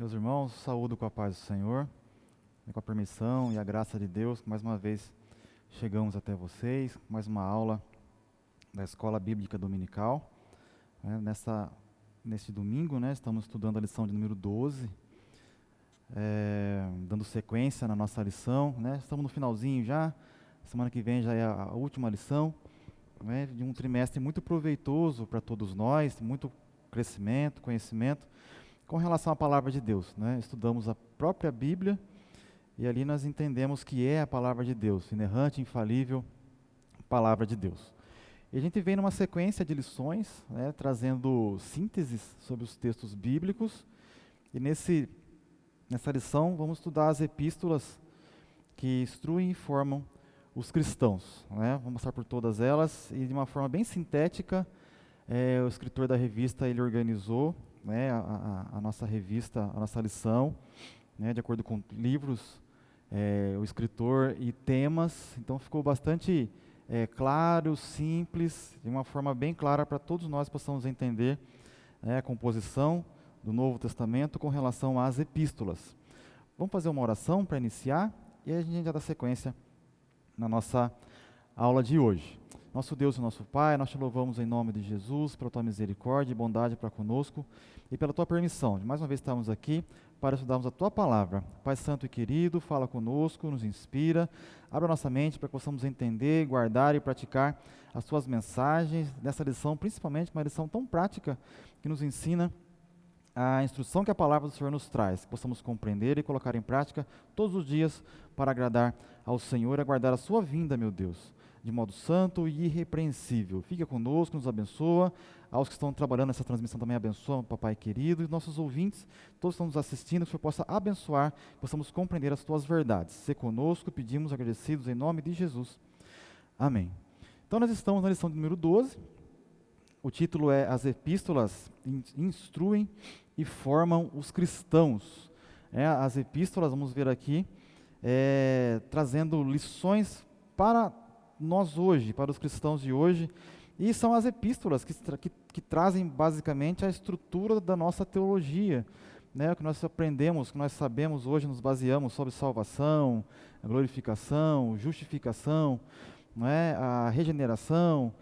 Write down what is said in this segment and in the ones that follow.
Meus irmãos, saúdo com a paz do Senhor, e com a permissão e a graça de Deus, mais uma vez chegamos até vocês, mais uma aula da Escola Bíblica Dominical. Neste domingo, estamos estudando a lição de número 12, dando sequência na nossa lição, estamos no finalzinho já, semana que vem já é a última lição, de um trimestre muito proveitoso para todos nós, muito crescimento, conhecimento, com relação à palavra de Deus. Estudamos a própria Bíblia e ali nós entendemos que é a palavra de Deus, inerrante, infalível, palavra de Deus. E a gente vem numa sequência de lições, trazendo sínteses sobre os textos bíblicos, e nessa lição vamos estudar as epístolas que instruem e formam os cristãos. Vamos passar por todas elas e de uma forma bem sintética, o escritor da revista ele organizou a nossa revista, a nossa lição, de acordo com livros, o escritor e temas, então ficou bastante claro, simples, de uma forma bem clara para todos nós possamos entender a composição do Novo Testamento com relação às epístolas. Vamos fazer uma oração para iniciar e a gente já dá sequência na nossa aula de hoje. Nosso Deus e nosso Pai, nós te louvamos em nome de Jesus, pela tua misericórdia e bondade para conosco e pela tua permissão de mais uma vez estarmos aqui para estudarmos a tua palavra. Pai Santo e querido, fala conosco, nos inspira, abra nossa mente para que possamos entender, guardar e praticar as tuas mensagens nessa lição, principalmente uma lição tão prática que nos ensina a instrução que a palavra do Senhor nos traz, que possamos compreender e colocar em prática todos os dias para agradar ao Senhor e aguardar a sua vinda, meu Deus, de modo santo e irrepreensível. Fica conosco, nos abençoa. Aos que estão trabalhando nessa transmissão também abençoa, papai querido, e nossos ouvintes, todos que estão nos assistindo, que o Senhor possa abençoar, que possamos compreender as tuas verdades. Se conosco, pedimos agradecidos em nome de Jesus. Amém. Então nós estamos na lição número 12. O título é As Epístolas Instruem e Formam os Cristãos. As epístolas, vamos ver aqui, trazendo lições para nós hoje, para os cristãos de hoje, e são as epístolas que trazem basicamente a estrutura da nossa teologia, o que nós aprendemos, o que nós sabemos hoje, nos baseamos sobre salvação, a glorificação, justificação, a regeneração,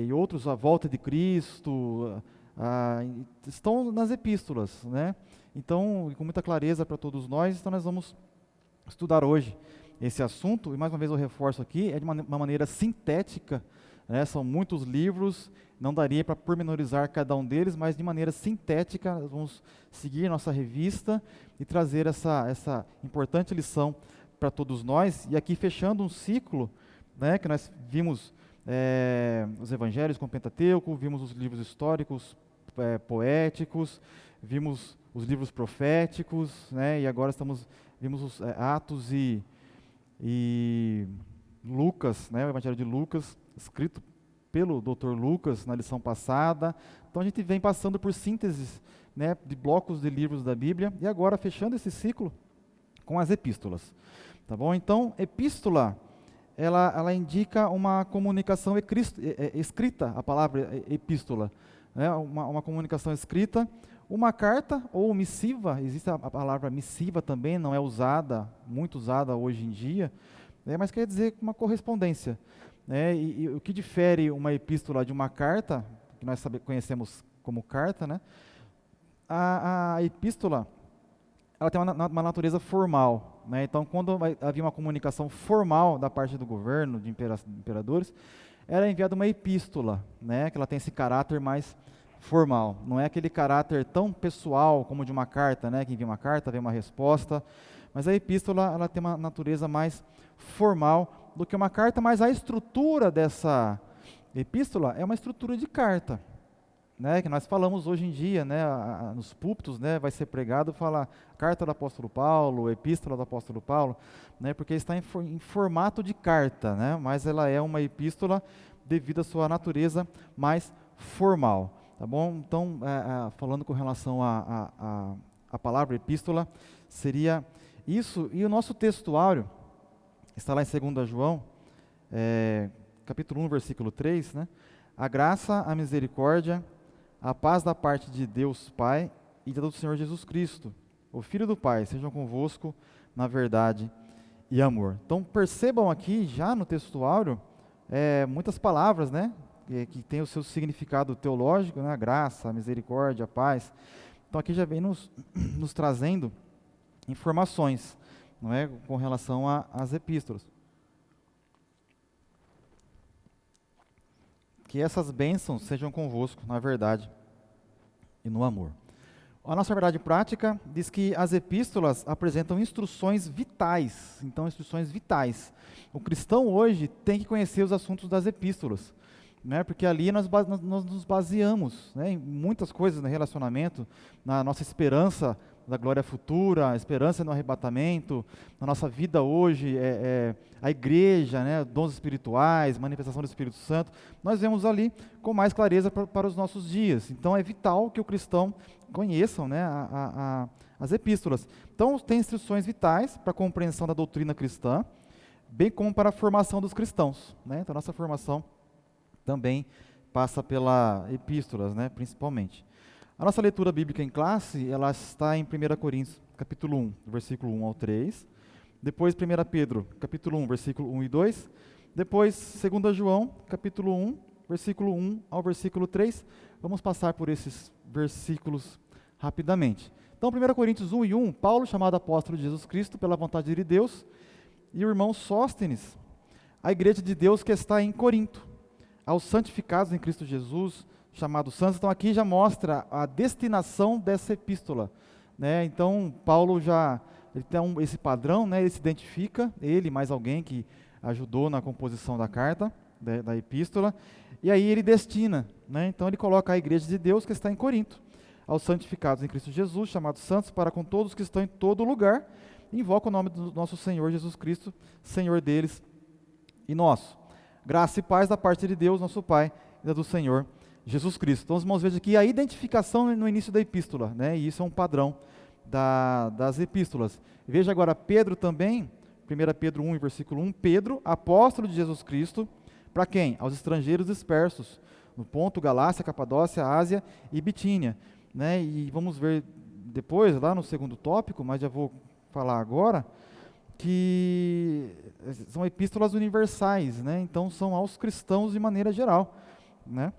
e outros, a volta de Cristo, estão nas epístolas, Então, com muita clareza para todos nós, então nós vamos estudar hoje esse assunto, e mais uma vez eu reforço aqui, é de uma maneira sintética, são muitos livros, não daria para pormenorizar cada um deles, mas de maneira sintética, nós vamos seguir nossa revista e trazer essa importante lição para todos nós, e aqui fechando um ciclo, que nós vimos os evangelhos com o Pentateuco, vimos os livros históricos, poéticos, vimos os livros proféticos, e agora vimos os Atos e Lucas, o Evangelho de Lucas, escrito pelo Dr. Lucas na lição passada. Então a gente vem passando por sínteses, de blocos de livros da Bíblia, e agora fechando esse ciclo com as epístolas. Tá bom? Então, epístola, ela indica uma comunicação escrita, a palavra epístola, uma comunicação escrita, uma carta ou missiva, existe a palavra missiva também, não é muito usada hoje em dia, mas quer dizer uma correspondência. E o que difere uma epístola de uma carta, que nós conhecemos como carta, a epístola ela tem uma natureza formal. Então, quando havia uma comunicação formal da parte do governo, de imperadores, era enviada uma epístola, que ela tem esse caráter mais formal, não é aquele caráter tão pessoal como de uma carta, que envia uma carta, vem uma resposta, mas a epístola ela tem uma natureza mais formal do que uma carta, mas a estrutura dessa epístola é uma estrutura de carta, que nós falamos hoje em dia, nos púlpitos, vai ser pregado, fala carta do apóstolo Paulo, epístola do apóstolo Paulo, porque está em formato de carta, mas ela é uma epístola devido à sua natureza mais formal. Tá bom? Então, falando com relação à palavra epístola, seria isso. E o nosso textuário está lá em 2 João, capítulo 1, versículo 3, A graça, a misericórdia, a paz da parte de Deus Pai e do Senhor Jesus Cristo, o Filho do Pai, sejam convosco na verdade e amor. Então percebam aqui, já no texto áureo, muitas palavras, né, que tem o seu significado teológico, né, a graça, a misericórdia, a paz. Então aqui já vem nos trazendo informações, não é, com relação às epístolas. Que essas bênçãos sejam convosco na verdade e no amor. A nossa verdade prática diz que as epístolas apresentam instruções vitais. Então, instruções vitais. O cristão hoje tem que conhecer os assuntos das epístolas, né? Porque ali nós nos baseamos, né, em muitas coisas no relacionamento, na nossa esperança da glória futura, a esperança no arrebatamento, na nossa vida hoje, a igreja, né, dons espirituais, manifestação do Espírito Santo, nós vemos ali com mais clareza para os nossos dias. Então é vital que o cristão conheçam, né, as epístolas. Então tem instruções vitais para a compreensão da doutrina cristã, bem como para a formação dos cristãos, né? Então nossa formação também passa pela epístolas, né, principalmente. A nossa leitura bíblica em classe, ela está em 1 Coríntios, capítulo 1, versículo 1 ao 3. Depois 1 Pedro, capítulo 1, versículo 1 e 2. Depois 2 João, capítulo 1, versículo 1 ao versículo 3. Vamos passar por esses versículos rapidamente. Então, 1 Coríntios 1 e 1, Paulo, chamado apóstolo de Jesus Cristo, pela vontade de Deus, e o irmão Sóstenes, a igreja de Deus que está em Corinto, aos santificados em Cristo Jesus, chamados santos. Então aqui já mostra a destinação dessa epístola, né? Então Paulo ele tem esse padrão, né? Ele se identifica, ele mais alguém que ajudou na composição da carta, da epístola, e aí ele destina, né? Então ele coloca a igreja de Deus que está em Corinto, aos santificados em Cristo Jesus, chamados santos, para com todos que estão em todo lugar, invoca o nome do nosso Senhor Jesus Cristo, Senhor deles e nosso. Graça e paz da parte de Deus, nosso Pai, e da do Senhor Jesus Cristo. Então, os irmãos, vejam aqui a identificação no início da epístola, né? E isso é um padrão das epístolas. Veja agora Pedro também, 1 Pedro 1, versículo 1, Pedro, apóstolo de Jesus Cristo, para quem? Aos estrangeiros dispersos, no Ponto, Galácia, Capadócia, Ásia e Bitínia, né? E vamos ver depois, lá no segundo tópico, mas já vou falar agora, que são epístolas universais, né? Então são aos cristãos de maneira geral, né?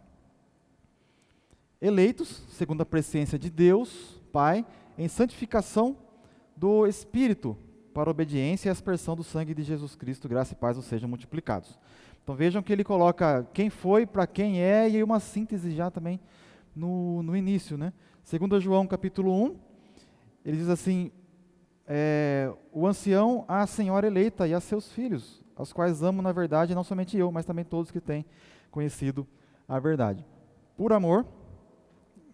Eleitos, segundo a presciência de Deus, Pai, em santificação do Espírito, para obediência e aspersão do sangue de Jesus Cristo, graça e paz os sejam multiplicados. Então vejam que ele coloca quem foi, para quem é, e aí uma síntese já também no início, né? 2 João capítulo 1, ele diz assim, o ancião à senhora eleita e a seus filhos, aos quais amo na verdade, não somente eu, mas também todos que têm conhecido a verdade. Por amor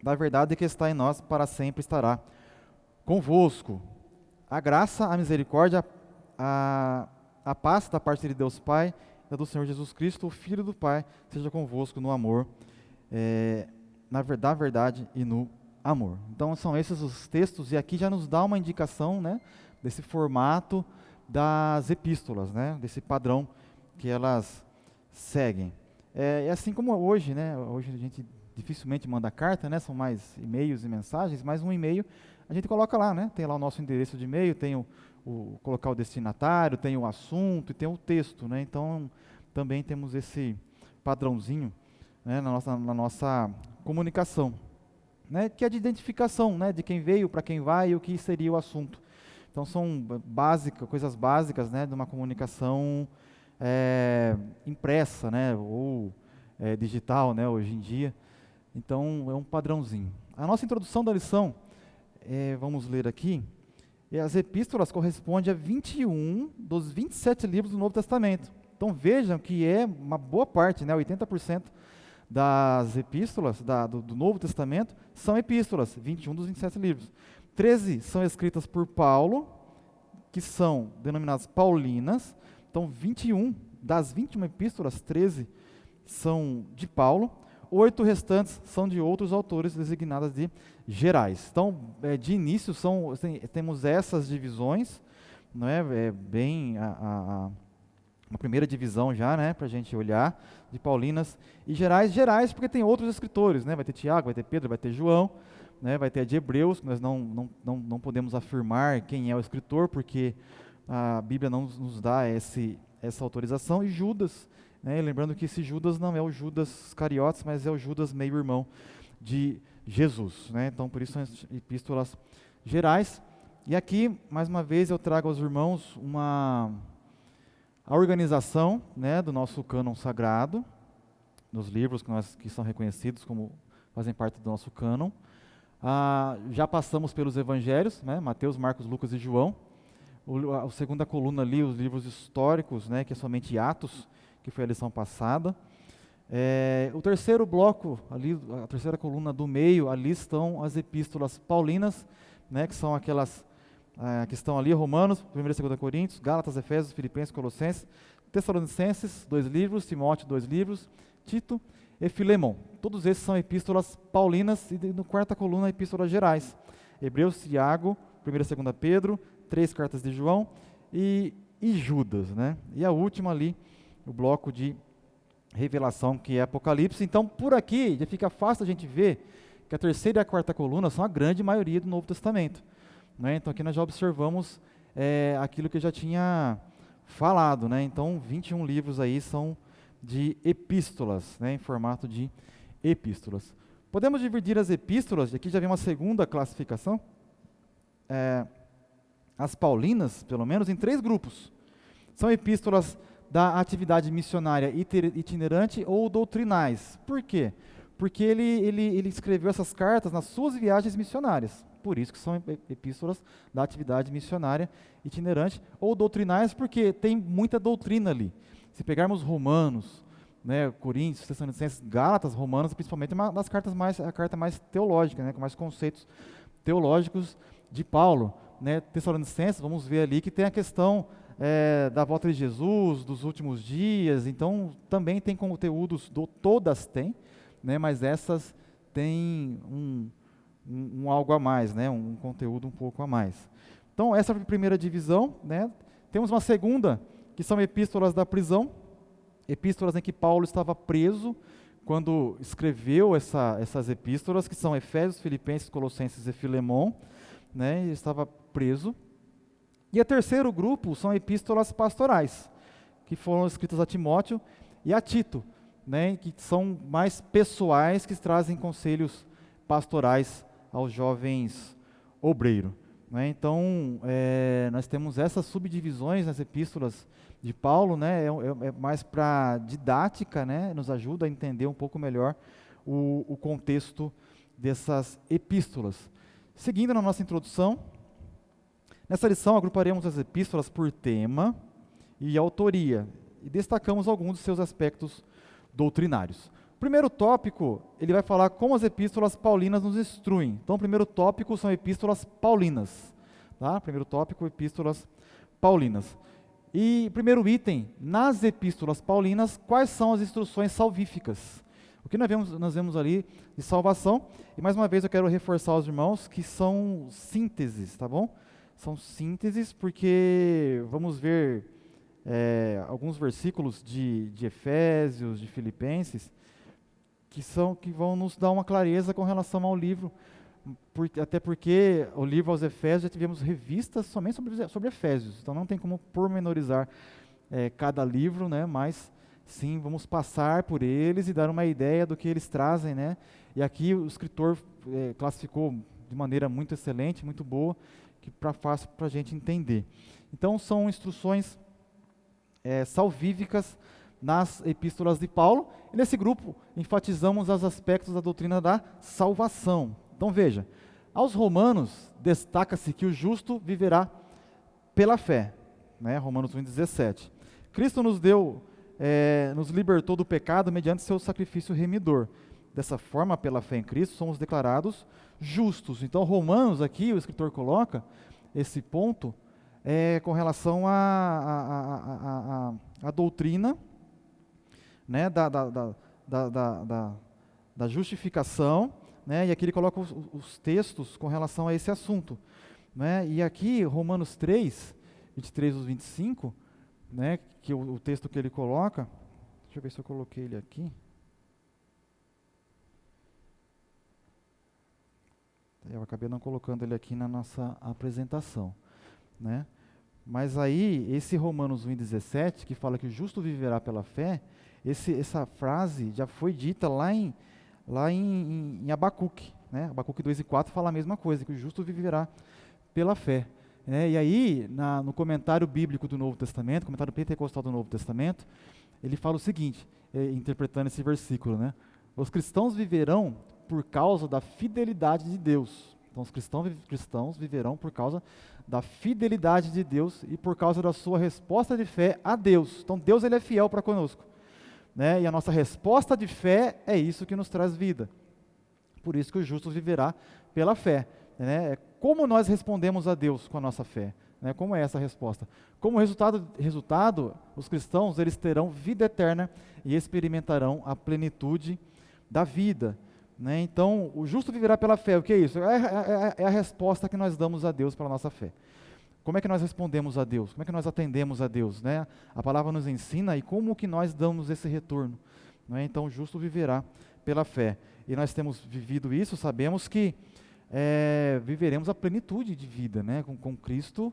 da verdade que está em nós, para sempre estará convosco. A graça, a misericórdia, a paz da parte de Deus Pai e do Senhor Jesus Cristo, o Filho do Pai, seja convosco no amor, na verdade e no amor. Então são esses os textos, e aqui já nos dá uma indicação, né, desse formato das epístolas, né, desse padrão que elas seguem. É assim como hoje, né, hoje a gente dificilmente manda carta, né, são mais e-mails e mensagens, mas um e-mail a gente coloca lá, né, tem lá o nosso endereço de e-mail, tem colocar o destinatário, tem o assunto e tem o texto, né, então também temos esse padrãozinho, né, na nossa comunicação, né, que é de identificação, né, de quem veio, para quem vai e o que seria o assunto. Então são coisas básicas, né, de uma comunicação impressa, né, ou digital, né, hoje em dia. Então é um padrãozinho. A nossa introdução da lição, vamos ler aqui, as epístolas correspondem a 21 dos 27 livros do Novo Testamento. Então vejam que é uma boa parte, né, 80% das epístolas do Novo Testamento são epístolas, 21 dos 27 livros. 13 são escritas por Paulo, que são denominadas paulinas. Então 21 das 21 epístolas, 13 são de Paulo. 8 restantes são de outros autores, designadas de gerais. Então, de início, temos essas divisões, não é? Bem a primeira divisão já, né, para a gente olhar, de paulinas e gerais, porque tem outros escritores, né? Vai ter Tiago, vai ter Pedro, vai ter João, né? Vai ter a de Hebreus, que nós não podemos afirmar quem é o escritor, porque a Bíblia não nos dá essa autorização, e Judas, né? Lembrando que esse Judas não é o Judas Iscariotes, mas é o Judas meio-irmão de Jesus, né? Então, por isso são epístolas gerais. E aqui, mais uma vez, eu trago aos irmãos a organização, né, do nosso cânon sagrado, dos livros que são reconhecidos como fazem parte do nosso cânon. Já passamos pelos evangelhos, né, Mateus, Marcos, Lucas e João. A segunda coluna ali, os livros históricos, né, que é somente Atos, que foi a lição passada. O terceiro bloco, ali, a terceira coluna do meio, ali estão as epístolas paulinas, né, que são aquelas que estão ali, Romanos, 1 e 2 Coríntios, Gálatas, Efésios, Filipenses, Colossenses, Tessalonicenses, 2 livros, Timóteo, 2 livros, Tito e Filemão. Todos esses são epístolas paulinas, e no quarta coluna, epístolas gerais. Hebreus, Tiago, 1 e 2 Pedro, 3 cartas de João e Judas, né? E a última ali, o bloco de revelação, que é Apocalipse. Então, por aqui, já fica fácil a gente ver que a terceira e a quarta coluna são a grande maioria do Novo Testamento, né? Então, aqui nós já observamos aquilo que eu já tinha falado, né? Então, 21 livros aí são de epístolas, né? Em formato de epístolas. Podemos dividir as epístolas, aqui já vem uma segunda classificação, as paulinas, pelo menos, em 3 grupos. São epístolas da atividade missionária itinerante ou doutrinais. Por quê? Porque ele escreveu essas cartas nas suas viagens missionárias. Por isso que são epístolas da atividade missionária itinerante ou doutrinais, porque tem muita doutrina ali. Se pegarmos Romanos, né, Coríntios, Tessalonicenses, Gálatas, Romanos, principalmente, é uma das cartas a carta mais teológica, né, com mais conceitos teológicos de Paulo, né. Tessalonicenses, vamos ver ali que tem a questão da volta de Jesus, dos últimos dias. Então também tem conteúdos, todas têm, né, mas essas têm um algo a mais, né, um conteúdo um pouco a mais. Então essa é a primeira divisão, né. Temos uma segunda, que são epístolas da prisão, epístolas em que Paulo estava preso quando escreveu essas epístolas, que são Efésios, Filipenses, Colossenses e Filemão, né, ele estava preso. E o terceiro grupo são epístolas pastorais, que foram escritas a Timóteo e a Tito, né, que são mais pessoais, que trazem conselhos pastorais aos jovens obreiros, né. Então, nós temos essas subdivisões nas epístolas de Paulo, né, é mais para didática, né, nos ajuda a entender um pouco melhor o contexto dessas epístolas. Seguindo na nossa introdução, nessa lição agruparemos as epístolas por tema e autoria, e destacamos alguns dos seus aspectos doutrinários. O primeiro tópico, ele vai falar como as epístolas paulinas nos instruem. Então, o primeiro tópico são epístolas paulinas. Tá? Primeiro tópico, epístolas paulinas. E primeiro item, nas epístolas paulinas, quais são as instruções salvíficas? O que nós vemos ali de salvação, e mais uma vez eu quero reforçar aos irmãos que são sínteses, tá bom? São sínteses, porque vamos ver alguns versículos de Efésios, de Filipenses, que vão nos dar uma clareza com relação ao livro, até porque o livro aos Efésios já tivemos revistas somente sobre Efésios, então não tem como pormenorizar cada livro, né, mas sim, vamos passar por eles e dar uma ideia do que eles trazem, né? E aqui o escritor classificou de maneira muito excelente, muito boa, que fácil para a gente entender. Então são instruções salvíficas nas epístolas de Paulo, e nesse grupo enfatizamos os aspectos da doutrina da salvação. Então veja, aos romanos destaca-se que o justo viverá pela fé, né? Romanos 1,17. Cristo nos libertou do pecado mediante seu sacrifício remidor. Dessa forma, pela fé em Cristo, somos declarados justos. Então, Romanos, aqui o escritor coloca esse ponto com relação à doutrina, né, da justificação, né, e aqui ele coloca os textos com relação a esse assunto, né, e aqui Romanos 3, 23 aos 25, né, que o texto que ele coloca, deixa eu ver se eu coloquei ele aqui, Eu acabei não colocando ele aqui na nossa apresentação, né? Mas aí, esse Romanos 1,17, que fala que o justo viverá pela fé, essa frase já foi dita lá em Abacuque, né? Abacuque 2:4 fala a mesma coisa, que o justo viverá pela fé. Né? E aí, no comentário bíblico do Novo Testamento, comentário pentecostal do Novo Testamento, ele fala o seguinte, interpretando esse versículo, né? Os cristãos viverão por causa da fidelidade de Deus. Então, os cristãos viverão por causa da fidelidade de Deus e por causa da sua resposta de fé a Deus. Então, Deus ele é fiel para conosco. Né? E a nossa resposta de fé é isso que nos traz vida. Por isso que o justo viverá pela fé. Né? Como nós respondemos a Deus com a nossa fé? Né? Como é essa resposta? Como resultado, os cristãos eles terão vida eterna e experimentarão a plenitude da vida. Né? Então, o justo viverá pela fé. O que é isso? É a resposta que nós damos a Deus pela nossa fé. Como é que nós respondemos a Deus? Como é que nós atendemos a Deus? Né? A palavra nos ensina e como que nós damos esse retorno. Né? Então, o justo viverá pela fé. E nós temos vivido isso, sabemos que viveremos a plenitude de vida. Né? Com Cristo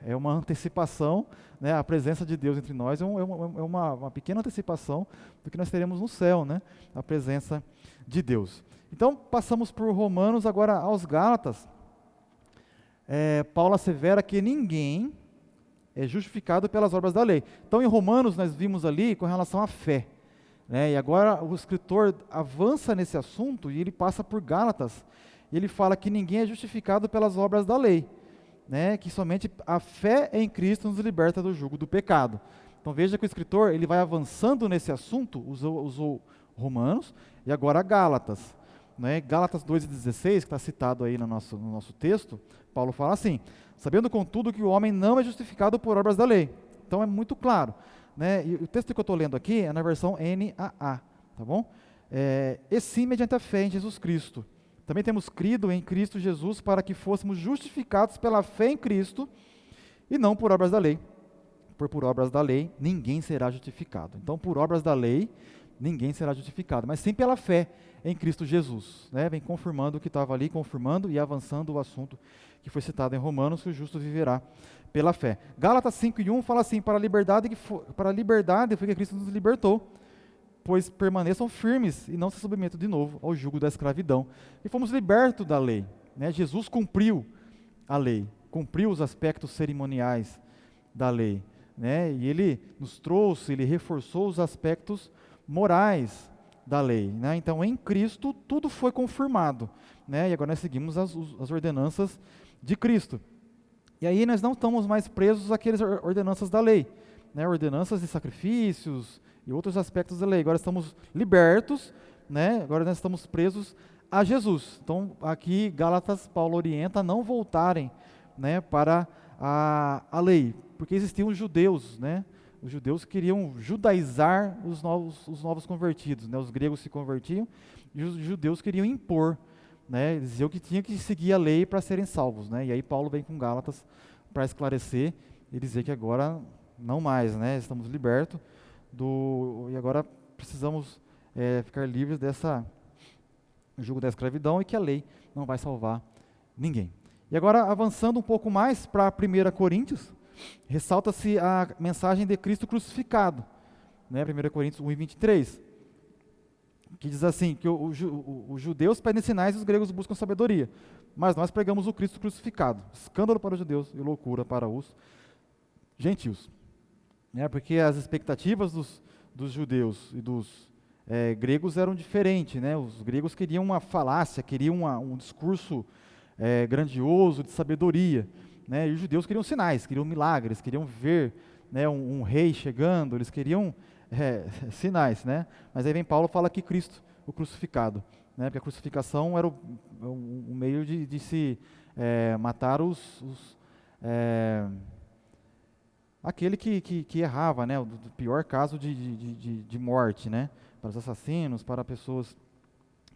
é uma antecipação, né? A presença de Deus entre nós é uma pequena antecipação do que nós teremos no céu, né? A presença de Deus. Então, passamos por Romanos, agora aos Gálatas. Paulo assevera que ninguém é justificado pelas obras da lei. Então, em Romanos, nós vimos ali com relação à fé. Né? E agora o escritor avança nesse assunto e ele passa por Gálatas. E ele fala que ninguém é justificado pelas obras da lei. Né? Que somente a fé em Cristo nos liberta do jugo do pecado. Então, veja que o escritor ele vai avançando nesse assunto, usou Romanos e agora Gálatas. Né? Gálatas 2,16, que está citado aí no nosso texto, Paulo fala assim, sabendo contudo que o homem não é justificado por obras da lei. Então é muito claro. Né? E o texto que eu estou lendo aqui é na versão NAA, tá bom? E sim mediante a fé em Jesus Cristo. Também temos crido em Cristo Jesus para que fôssemos justificados pela fé em Cristo e não por obras da lei. Por obras da lei ninguém será justificado. Então por obras da lei ninguém será justificado, mas sim pela fé em Cristo Jesus. Né? Vem confirmando o que estava ali, confirmando e avançando o assunto que foi citado em Romanos, que o justo viverá pela fé. Gálatas 5:1 fala assim, para a liberdade foi que Cristo nos libertou, pois permaneçam firmes e não se submetam de novo ao jugo da escravidão. E fomos libertos da lei. Né? Jesus cumpriu a lei, cumpriu os aspectos cerimoniais da lei. Né? E ele nos trouxe, ele reforçou os aspectos morais da lei. Né? Então, em Cristo, tudo foi confirmado. Né? E agora nós seguimos as ordenanças de Cristo. E aí nós não estamos mais presos àquelas ordenanças da lei. Né? Ordenanças de sacrifícios e outros aspectos da lei. Agora estamos libertos, né? Agora nós estamos presos a Jesus. Então, aqui, Gálatas, Paulo orienta a não voltarem, né, para a lei, porque existiam os judeus, né? Os judeus queriam judaizar os novos convertidos, né? Os gregos se convertiam e os judeus queriam impor, né? Eles diziam que tinham que seguir a lei para serem salvos, né? E aí Paulo vem com Gálatas para esclarecer e dizer que agora não mais, né? Estamos libertos e agora precisamos ficar livres dessa jugo da escravidão e que a lei não vai salvar ninguém. E agora, avançando um pouco mais para 1 Coríntios, ressalta-se a mensagem de Cristo crucificado, né? 1 Coríntios 1:23, que diz assim, que os judeus pedem sinais e os gregos buscam sabedoria, mas nós pregamos o Cristo crucificado, escândalo para os judeus e loucura para os gentios. Porque as expectativas dos judeus e dos gregos eram diferentes. Né? Os gregos queriam uma falácia, queriam um discurso grandioso de sabedoria. Né? E os judeus queriam sinais, queriam milagres, queriam ver, né, um rei chegando, eles queriam sinais. Né? Mas aí vem Paulo e fala que Cristo, o crucificado, né? Porque a crucificação era o meio de se matar aquele que errava, né? O pior caso de morte, né? Para os assassinos, para pessoas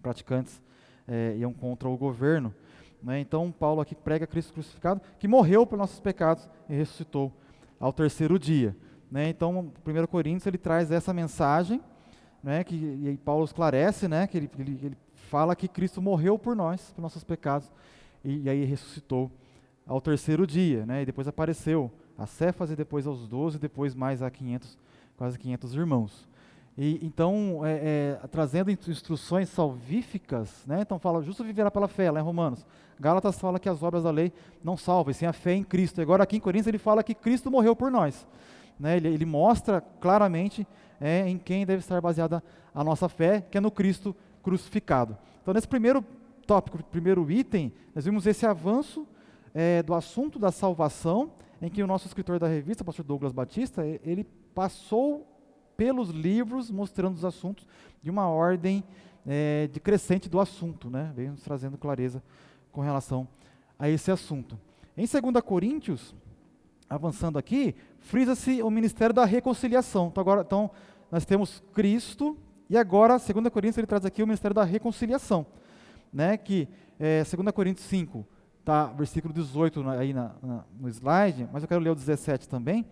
praticantes iam contra o governo. Né? Então, Paulo aqui prega Cristo crucificado, que morreu por nossos pecados e ressuscitou ao terceiro dia. Né? Então, 1 Coríntios ele traz essa mensagem, né? E Paulo esclarece, né? Que ele fala que Cristo morreu por nós, por nossos pecados, e aí ressuscitou ao terceiro dia, né? E depois apareceu a Cefas e depois aos 12, depois mais a 500, quase 500 irmãos. E então, trazendo instruções salvíficas, né? Então fala, justo viverá pela fé, lá em Romanos. Gálatas fala que as obras da lei não salvam, e sim a fé em Cristo. Agora aqui em Coríntios ele fala que Cristo morreu por nós, né? Ele mostra claramente em quem deve estar baseada a nossa fé, que é no Cristo crucificado. Então nesse primeiro tópico, primeiro item, nós vimos esse avanço do assunto da salvação, em que o nosso escritor da revista, o pastor Douglas Batista, ele passou pelos livros mostrando os assuntos de uma ordem de crescente do assunto, né? Veio nos trazendo clareza com relação a esse assunto. Em 2 Coríntios, avançando aqui, frisa-se o ministério da reconciliação. Então nós temos Cristo, e agora, 2 Coríntios, ele traz aqui o ministério da reconciliação, né? Que 2 Coríntios 5, tá, versículo 18 aí no slide, mas eu quero ler o 17 também.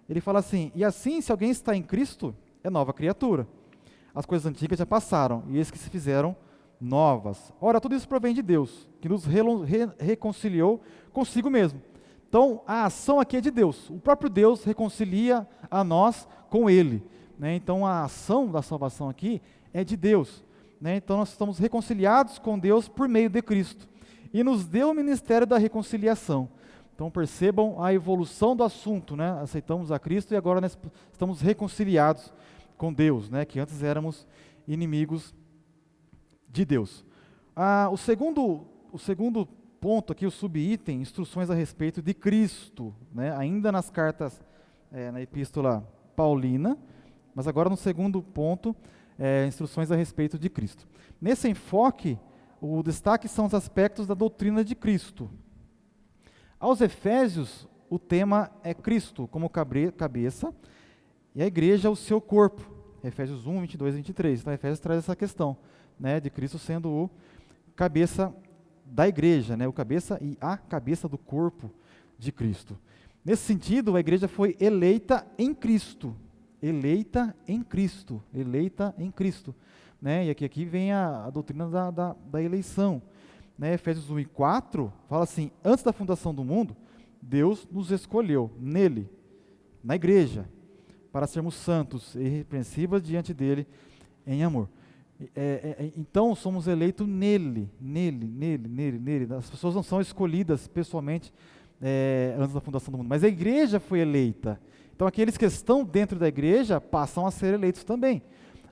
Ele fala assim: e assim, se alguém está em Cristo, é nova criatura. As coisas antigas já passaram, e eis que se fizeram novas. Ora, tudo isso provém de Deus, que nos reconciliou consigo mesmo. Então, a ação aqui é de Deus. O próprio Deus reconcilia a nós com Ele, né? Então, a ação da salvação aqui é de Deus, né? Então, nós estamos reconciliados com Deus por meio de Cristo. E nos deu o ministério da reconciliação. Então percebam a evolução do assunto, né? Aceitamos a Cristo e agora nós estamos reconciliados com Deus, né? Que antes éramos inimigos de Deus. O segundo ponto aqui, o subitem, instruções a respeito de Cristo, né? Ainda nas cartas, na epístola paulina, mas agora no segundo ponto, instruções a respeito de Cristo. Nesse enfoque, o destaque são os aspectos da doutrina de Cristo. Aos Efésios, o tema é Cristo como cabeça e a igreja o seu corpo. Efésios 1, 22 e 23. Então, Efésios traz essa questão, né, de Cristo sendo o cabeça da igreja, né, o cabeça e a cabeça do corpo de Cristo. Nesse sentido, a igreja foi eleita em Cristo. Eleita em Cristo. Eleita em Cristo. Né, e aqui vem a doutrina da eleição. Né, Efésios 1 e 4 fala assim: antes da fundação do mundo, Deus nos escolheu nele, na igreja, para sermos santos e irrepreensíveis diante dele em amor. Então somos eleitos nele. As pessoas não são escolhidas pessoalmente antes da fundação do mundo, mas a igreja foi eleita. Então aqueles que estão dentro da igreja passam a ser eleitos também.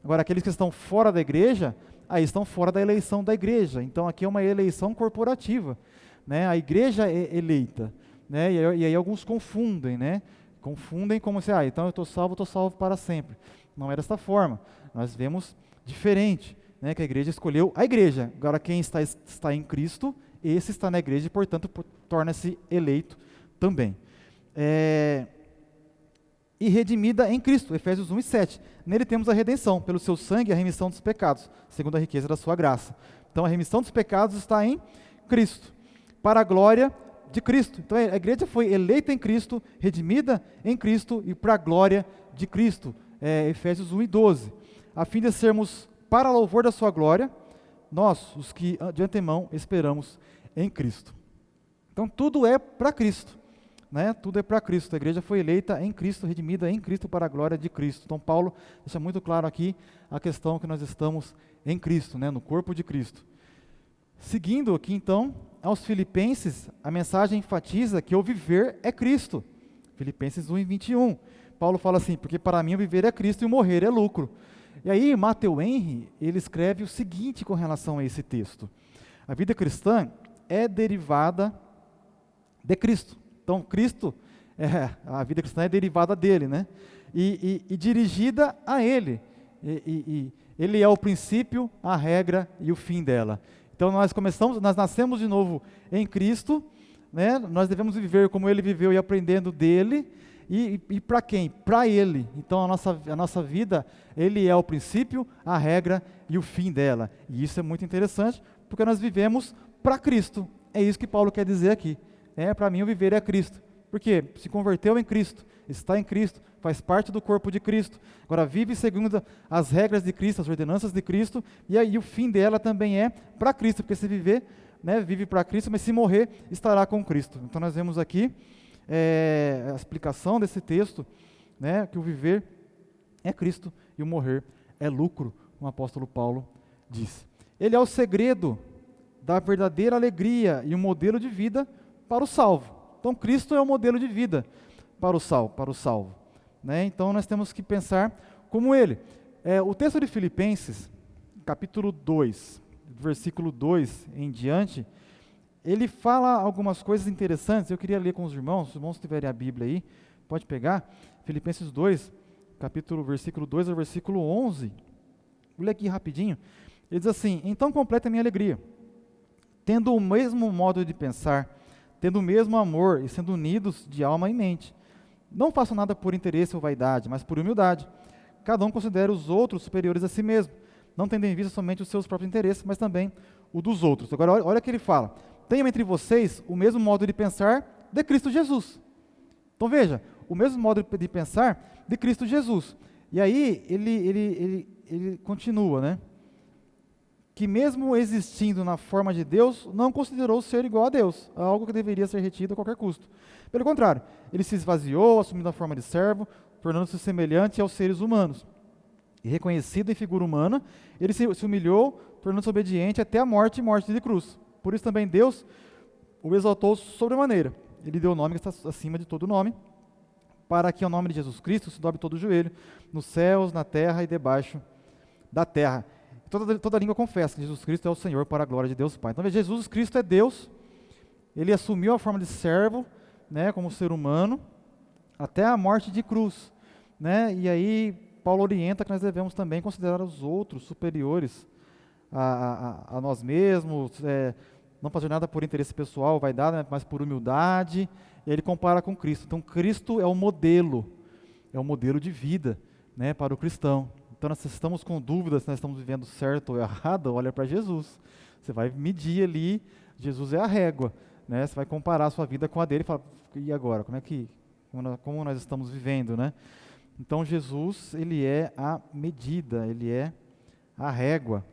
Agora aqueles que estão fora da igreja, aí estão fora da eleição da igreja. Então aqui é uma eleição corporativa, né? A igreja é eleita, né? E aí alguns confundem, né? Confundem como se, então eu estou salvo para sempre. Não é desta forma. Nós vemos diferente, né? Que a igreja escolheu a igreja. Agora quem está em Cristo, esse está na igreja e portanto torna-se eleito também. E redimida em Cristo, Efésios 1 e 7. Nele temos a redenção, pelo seu sangue, a remissão dos pecados, segundo a riqueza da sua graça. Então a remissão dos pecados está em Cristo, para a glória de Cristo. Então a igreja foi eleita em Cristo, redimida em Cristo e para a glória de Cristo, Efésios 1 e 12. A fim de sermos para louvor da sua glória, nós, os que de antemão esperamos em Cristo. Então tudo é para Cristo. Né? Tudo é para Cristo. A igreja foi eleita em Cristo, redimida em Cristo para a glória de Cristo. Então Paulo deixa muito claro aqui a questão que nós estamos em Cristo, né? No corpo de Cristo. Seguindo aqui então, aos Filipenses, a mensagem enfatiza que o viver é Cristo. Filipenses 1 e 21. Paulo fala assim: porque para mim o viver é Cristo e o morrer é lucro. E aí Matthew Henry, ele escreve o seguinte com relação a esse texto: a vida cristã é derivada de Cristo. Então, Cristo, a vida cristã é derivada dele, né? E dirigida a Ele. Ele é o princípio, a regra e o fim dela. Então, nós nascemos de novo em Cristo, né? Nós devemos viver como Ele viveu e aprendendo dele. E para quem? Para Ele. Então, a nossa vida, Ele é o princípio, a regra e o fim dela. E isso é muito interessante, porque nós vivemos para Cristo. É isso que Paulo quer dizer aqui. Para mim o viver é Cristo. Porque se converteu em Cristo, está em Cristo, faz parte do corpo de Cristo. Agora vive segundo as regras de Cristo, as ordenanças de Cristo, e aí o fim dela também é para Cristo, porque se viver, né, vive para Cristo, mas se morrer, estará com Cristo. Então nós vemos aqui a explicação desse texto, né, que o viver é Cristo e o morrer é lucro, como o apóstolo Paulo diz. Ele é o segredo da verdadeira alegria e um modelo de vida para o salvo. Então Cristo é o modelo de vida para o salvo. Né? Então nós temos que pensar como ele. O texto de Filipenses, capítulo 2, versículo 2 em diante, ele fala algumas coisas interessantes. Eu queria ler com os irmãos tiverem a Bíblia aí, pode pegar, Filipenses 2, versículo 2 ao versículo 11, vou ler aqui rapidinho. Ele diz assim: então completa a minha alegria, tendo o mesmo modo de pensar, tendo o mesmo amor e sendo unidos de alma e mente. Não façam nada por interesse ou vaidade, mas por humildade. Cada um considere os outros superiores a si mesmo, não tendo em vista somente os seus próprios interesses, mas também o dos outros. Agora, olha o que ele fala: tenham entre vocês o mesmo modo de pensar de Cristo Jesus. Então veja, o mesmo modo de pensar de Cristo Jesus. E aí ele continua, né? Que mesmo existindo na forma de Deus, não considerou ser igual a Deus, algo que deveria ser retido a qualquer custo. Pelo contrário, ele se esvaziou, assumindo a forma de servo, tornando-se semelhante aos seres humanos. E reconhecido em figura humana, ele se humilhou, tornando-se obediente até a morte e morte de cruz. Por isso também Deus o exaltou sobremaneira. Ele deu o nome que está acima de todo nome, para que ao nome de Jesus Cristo se dobre todo o joelho, nos céus, na terra e debaixo da terra. Toda língua confessa que Jesus Cristo é o Senhor, para a glória de Deus Pai. Então, Jesus Cristo é Deus, ele assumiu a forma de servo, né, como ser humano, até a morte de cruz. Né? E aí, Paulo orienta que nós devemos também considerar os outros superiores a nós mesmos, não fazer nada por interesse pessoal, vaidade, né, mas por humildade. E aí ele compara com Cristo. Então, Cristo é o modelo de vida, né, para o cristão. Então, nós estamos com dúvidas se nós estamos vivendo certo ou errado, olha para Jesus. Você vai medir ali, Jesus é a régua, né? Você vai comparar a sua vida com a dele e falar: e agora? Como nós estamos vivendo, né? Então, Jesus, ele é a medida, ele é a régua.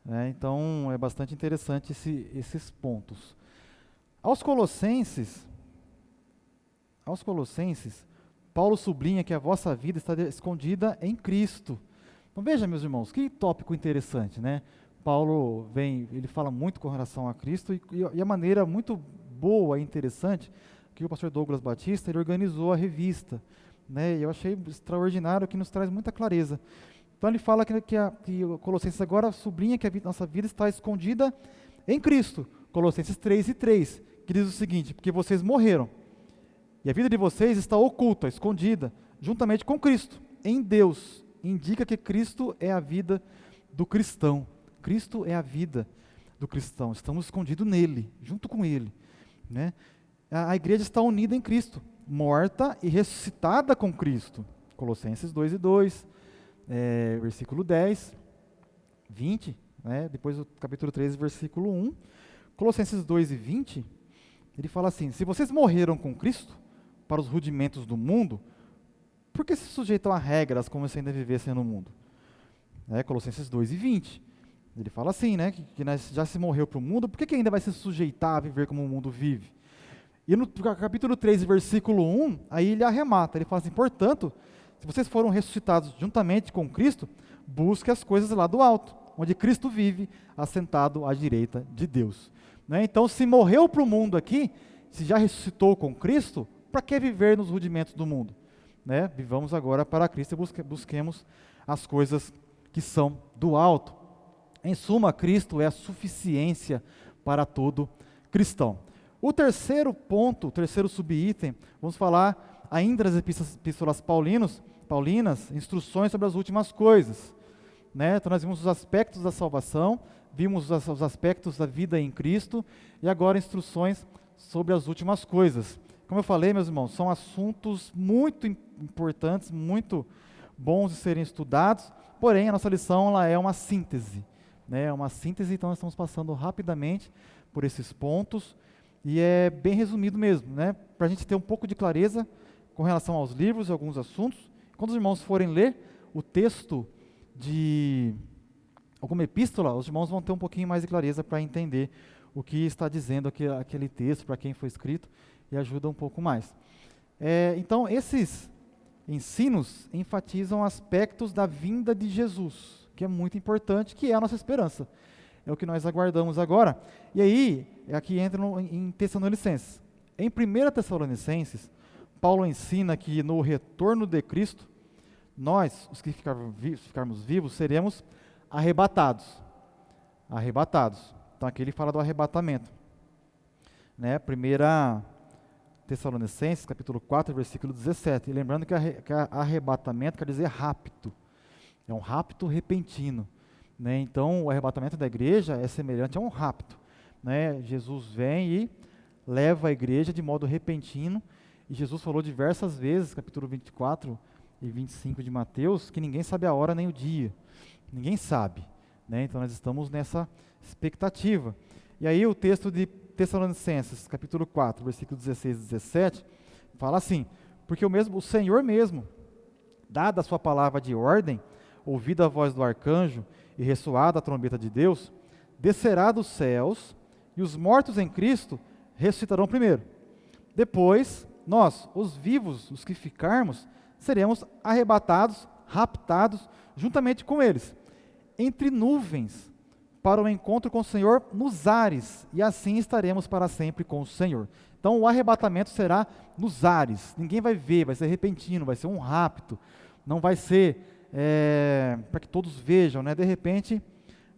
Né? Então, é bastante interessante esses pontos. Aos Colossenses, Paulo sublinha que a vossa vida está escondida em Cristo. Então veja, meus irmãos, que tópico interessante, né? Paulo ele fala muito com relação a Cristo e a maneira muito boa e interessante que o pastor Douglas Batista ele organizou a revista, né? E eu achei extraordinário, que nos traz muita clareza. Então ele fala que o Colossenses agora sublinha que nossa vida está escondida em Cristo. Colossenses 3:3, que diz o seguinte: porque vocês morreram. E a vida de vocês está oculta, escondida, juntamente com Cristo, em Deus. Indica que Cristo é a vida do cristão. Cristo é a vida do cristão. Estamos escondidos nele, junto com ele. Né? A igreja está unida em Cristo, morta e ressuscitada com Cristo. Colossenses 2:2, versículo 10, 20, né? Depois do capítulo 13, versículo 1. Colossenses 2:20, ele fala assim: se vocês morreram com Cristo, para os rudimentos do mundo, por que se sujeitam a regras como se ainda vivessem no mundo? Colossenses 2:20. Ele fala assim, né, que nós já se morreu para o mundo, por que ainda vai se sujeitar a viver como o mundo vive? E no capítulo 3, versículo 1, aí ele arremata, ele fala assim: portanto, se vocês foram ressuscitados juntamente com Cristo, busque as coisas lá do alto, onde Cristo vive, assentado à direita de Deus. Né? Então, se morreu para o mundo aqui, se já ressuscitou com Cristo, para que viver nos rudimentos do mundo? Né? Vivamos agora para Cristo e busquemos as coisas que são do alto. Em suma, Cristo é a suficiência para todo cristão. O terceiro ponto, o terceiro subitem, vamos falar ainda das epístolas paulinas, instruções sobre as últimas coisas. Né? Então nós vimos os aspectos da salvação, vimos os aspectos da vida em Cristo, e agora instruções sobre as últimas coisas. Como eu falei, meus irmãos, são assuntos muito importantes, muito bons de serem estudados, porém a nossa lição ela é uma síntese. Né? É uma síntese, então nós estamos passando rapidamente por esses pontos, e é bem resumido mesmo, né? Para a gente ter um pouco de clareza com relação aos livros e alguns assuntos. Quando os irmãos forem ler o texto de alguma epístola, os irmãos vão ter um pouquinho mais de clareza para entender o que está dizendo aquele texto, para quem foi escrito, e ajuda um pouco mais. Então, esses ensinos enfatizam aspectos da vinda de Jesus, que é muito importante, que é a nossa esperança. É o que nós aguardamos agora. E aí, aqui entra em Tessalonicenses. Em 1 Tessalonicenses, Paulo ensina que no retorno de Cristo, nós, os que ficarmos vivos, seremos arrebatados. Arrebatados. Então aqui ele fala do arrebatamento. Né? 1 Tessalonicenses, capítulo 4, versículo 17. E lembrando que arrebatamento quer dizer rapto. É um rapto repentino. Né? Então o arrebatamento da igreja é semelhante a um rapto. Né? Jesus vem e leva a igreja de modo repentino. E Jesus falou diversas vezes, capítulo 24 e 25 de Mateus, que ninguém sabe a hora nem o dia. Ninguém sabe. Né? Então nós estamos nessa expectativa. E aí o texto de Tessalonicenses, capítulo 4, versículo 16 e 17, fala assim: porque o Senhor mesmo, dada a sua palavra de ordem, ouvida a voz do arcanjo e ressoada a trombeta de Deus, descerá dos céus, e os mortos em Cristo ressuscitarão primeiro. Depois, nós, os vivos, os que ficarmos, seremos arrebatados, raptados, juntamente com eles, entre nuvens, para o encontro com o Senhor nos ares, e assim estaremos para sempre com o Senhor. Então o arrebatamento será nos ares, ninguém vai ver, vai ser repentino, vai ser um rapto, não vai ser para que todos vejam, né? De repente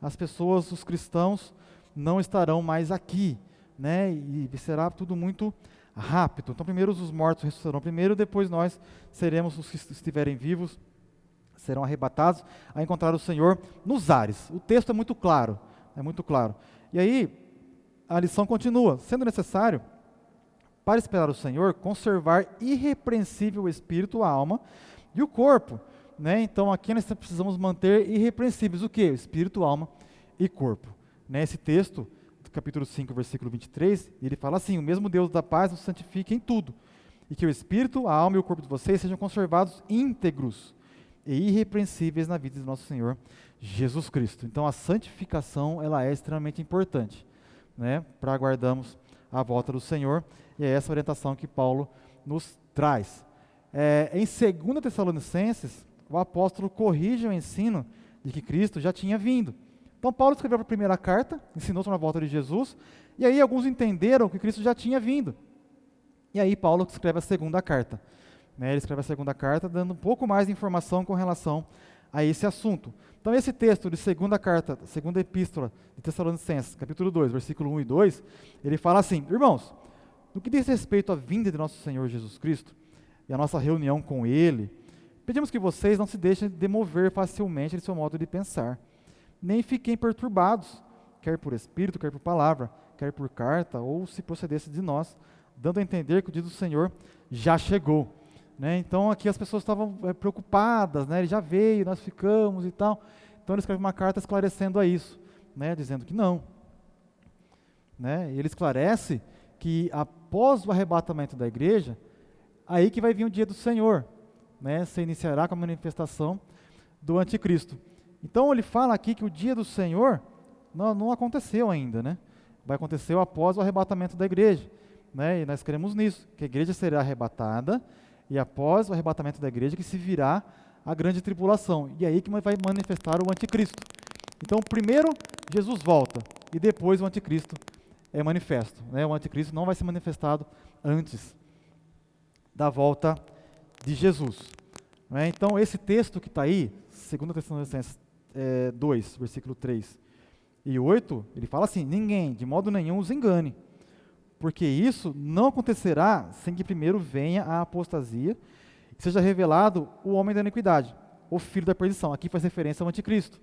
as pessoas, os cristãos, não estarão mais aqui, né? E será tudo muito rápido. Então primeiro os mortos ressuscitarão primeiro, depois nós seremos, os que estiverem vivos, serão arrebatados a encontrar o Senhor nos ares. O texto é muito claro, E aí, a lição continua: sendo necessário, para esperar o Senhor, conservar irrepreensível o espírito, a alma e o corpo. Né? Então, aqui nós precisamos manter irrepreensíveis o quê? O espírito, a alma e corpo. Né? Esse texto, do capítulo 5, versículo 23, ele fala assim: o mesmo Deus da paz nos santifique em tudo, e que o espírito, a alma e o corpo de vocês sejam conservados íntegros e irrepreensíveis na vida do nosso Senhor Jesus Cristo. Então a santificação, ela é extremamente importante, né, para aguardarmos a volta do Senhor, e é essa orientação que Paulo nos traz. Em 2 Tessalonicenses, o apóstolo corrige o ensino de que Cristo já tinha vindo. Então Paulo escreveu a primeira carta, ensinou sobre a volta de Jesus, e aí alguns entenderam que Cristo já tinha vindo. E aí Paulo escreve a segunda carta. Ele escreve a segunda carta, dando um pouco mais de informação com relação a esse assunto. Então, esse texto de segunda epístola de Tessalonicenses, capítulo 2, versículo 1 e 2, ele fala assim: irmãos, no que diz respeito à vinda de nosso Senhor Jesus Cristo e a nossa reunião com Ele, pedimos que vocês não se deixem demover facilmente de seu modo de pensar, nem fiquem perturbados, quer por espírito, quer por palavra, quer por carta, ou se procedesse de nós, dando a entender que o dia do Senhor já chegou. Né? Então aqui as pessoas estavam preocupadas, né? Ele já veio, nós ficamos e tal. Então ele escreve uma carta esclarecendo a isso, né? Dizendo que não. Né? Ele esclarece que após o arrebatamento da igreja, aí que vai vir o dia do Senhor, né? Se iniciará com a manifestação do anticristo. Então ele fala aqui que o dia do Senhor não aconteceu ainda, né? Vai acontecer após o arrebatamento da igreja, né? E nós cremos nisso, que a igreja será arrebatada, e após o arrebatamento da igreja que se virá a grande tribulação. E é aí que vai manifestar o anticristo. Então, primeiro Jesus volta, e depois o anticristo é manifesto. Né? O anticristo não vai ser manifestado antes da volta de Jesus. Né? Então, esse texto que está aí, 2 Tessalonicenses 2, versículo 3 e 8, ele fala assim: ninguém, de modo nenhum, os engane, porque isso não acontecerá sem que primeiro venha a apostasia e seja revelado o homem da iniquidade, o filho da perdição. Aqui faz referência ao anticristo.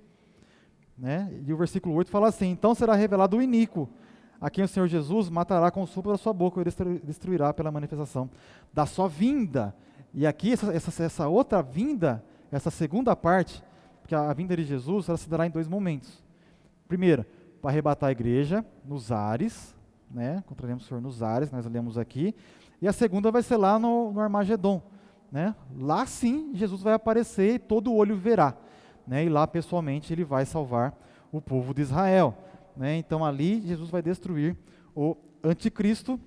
Né? E o versículo 8 fala assim: então será revelado o iníquo, a quem o Senhor Jesus matará com o sopro da sua boca e destruirá pela manifestação da sua vinda. E aqui essa outra vinda, essa segunda parte, porque a vinda de Jesus, ela se dará em dois momentos. Primeiro, para arrebatar a igreja nos ares, né? Encontraremos o Senhor nos ares, nós lemos aqui. E a segunda vai ser lá no Armagedon, né? Lá sim, Jesus vai aparecer e todo olho verá, né? E lá pessoalmente ele vai salvar o povo de Israel, né? Então ali Jesus vai destruir o anticristo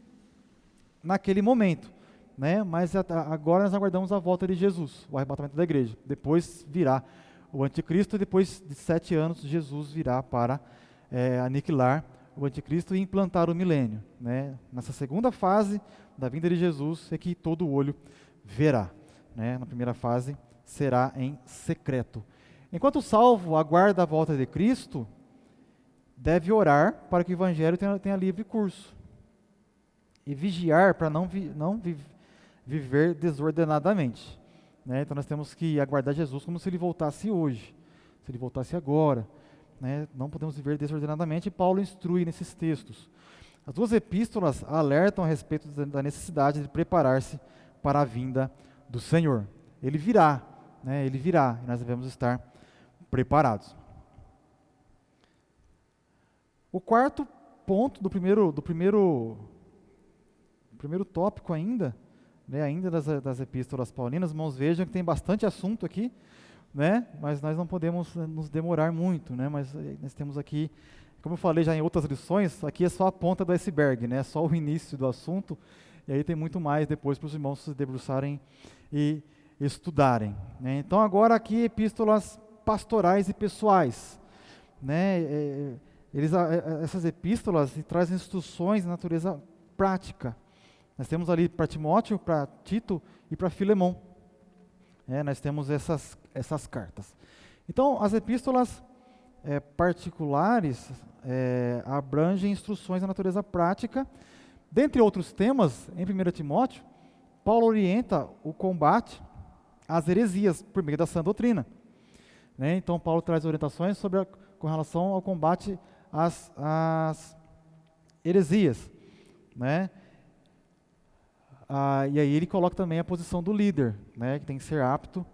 naquele momento, né? Mas agora nós aguardamos a volta de Jesus, o arrebatamento da igreja. Depois virá o anticristo e depois de 7 anos Jesus virá para aniquilar o anticristo e implantar o milênio, né? Nessa segunda fase da vinda de Jesus é que todo olho verá, né? Na primeira fase será em secreto. Enquanto o salvo aguarda a volta de Cristo, deve orar para que o evangelho tenha livre curso e vigiar para não viver desordenadamente, né? Então nós temos que aguardar Jesus como se ele voltasse hoje, se ele voltasse agora, né? Não podemos viver desordenadamente, e Paulo instrui nesses textos. As duas epístolas alertam a respeito da necessidade de preparar-se para a vinda do Senhor. Ele virá, né? Ele virá, e nós devemos estar preparados. O quarto ponto do primeiro tópico ainda, né, ainda das epístolas paulinas, irmãos, vejam que tem bastante assunto aqui, né, mas nós não podemos nos demorar muito, né, mas nós temos aqui, como eu falei já em outras lições, aqui é só a ponta do iceberg, né, só o início do assunto, e aí tem muito mais depois para os irmãos se debruçarem e estudarem, né. Então agora aqui epístolas pastorais e pessoais, né, essas epístolas trazem instruções de natureza prática. Nós temos ali para Timóteo, para Tito e para Filemon. Nós temos essas cartas. Então, as epístolas particulares abrangem instruções de natureza prática. Dentre outros temas, em 1 Timóteo, Paulo orienta o combate às heresias por meio da sã doutrina, né? Então, Paulo traz orientações com relação ao combate às heresias, né? E aí ele coloca também a posição do líder, né, que tem que ser apto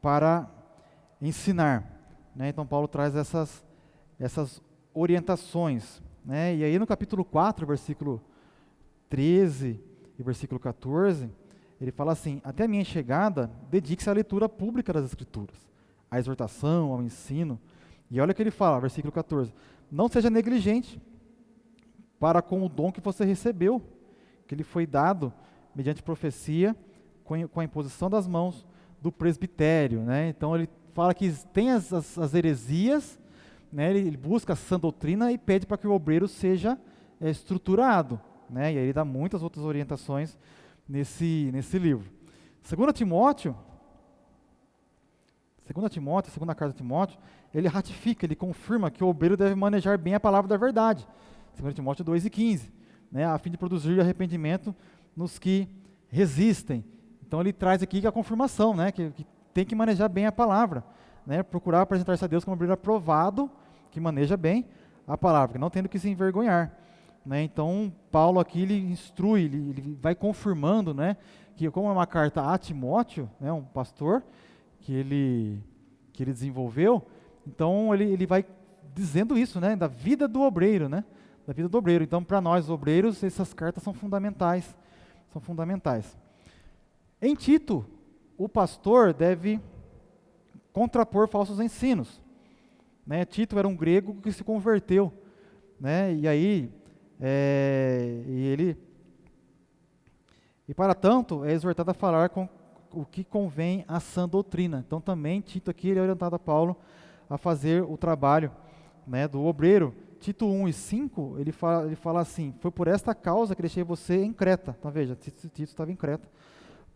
para ensinar, né? Então Paulo traz essas orientações, né? E aí no capítulo 4, versículo 13 e versículo 14, ele fala assim: até a minha chegada, dedique-se à leitura pública das Escrituras, à exortação, ao ensino. E olha o que ele fala, versículo 14: não seja negligente para com o dom que você recebeu, que lhe foi dado mediante profecia, com a imposição das mãos do presbitério, né? Então ele fala que tem as heresias, né? Ele busca a sã doutrina e pede para que o obreiro seja estruturado, né? E aí ele dá muitas outras orientações nesse livro. Segunda carta de Timóteo, ele ratifica, ele confirma que o obreiro deve manejar bem a palavra da verdade. 2 Timóteo 2:15, né? A fim de produzir arrependimento nos que resistem. Então ele traz aqui a confirmação, né, que tem que manejar bem a palavra, né, procurar apresentar-se a Deus como um obreiro aprovado, que maneja bem a palavra, não tendo que se envergonhar, né. Então Paulo aqui ele instrui, ele vai confirmando, né, que como é uma carta a Timóteo, né, um pastor que ele desenvolveu, então ele vai dizendo isso, né, da vida do obreiro, né, da vida do obreiro. Então para nós obreiros essas cartas são fundamentais. Em Tito, o pastor deve contrapor falsos ensinos, né? Tito era um grego que se converteu, né? E aí, para tanto, é exortado a falar com o que convém à sã doutrina. Então também Tito aqui ele é orientado a Paulo a fazer o trabalho, né, do obreiro. Tito 1:5, ele fala assim: foi por esta causa que deixei você em Creta. Então veja, Tito estava em Creta,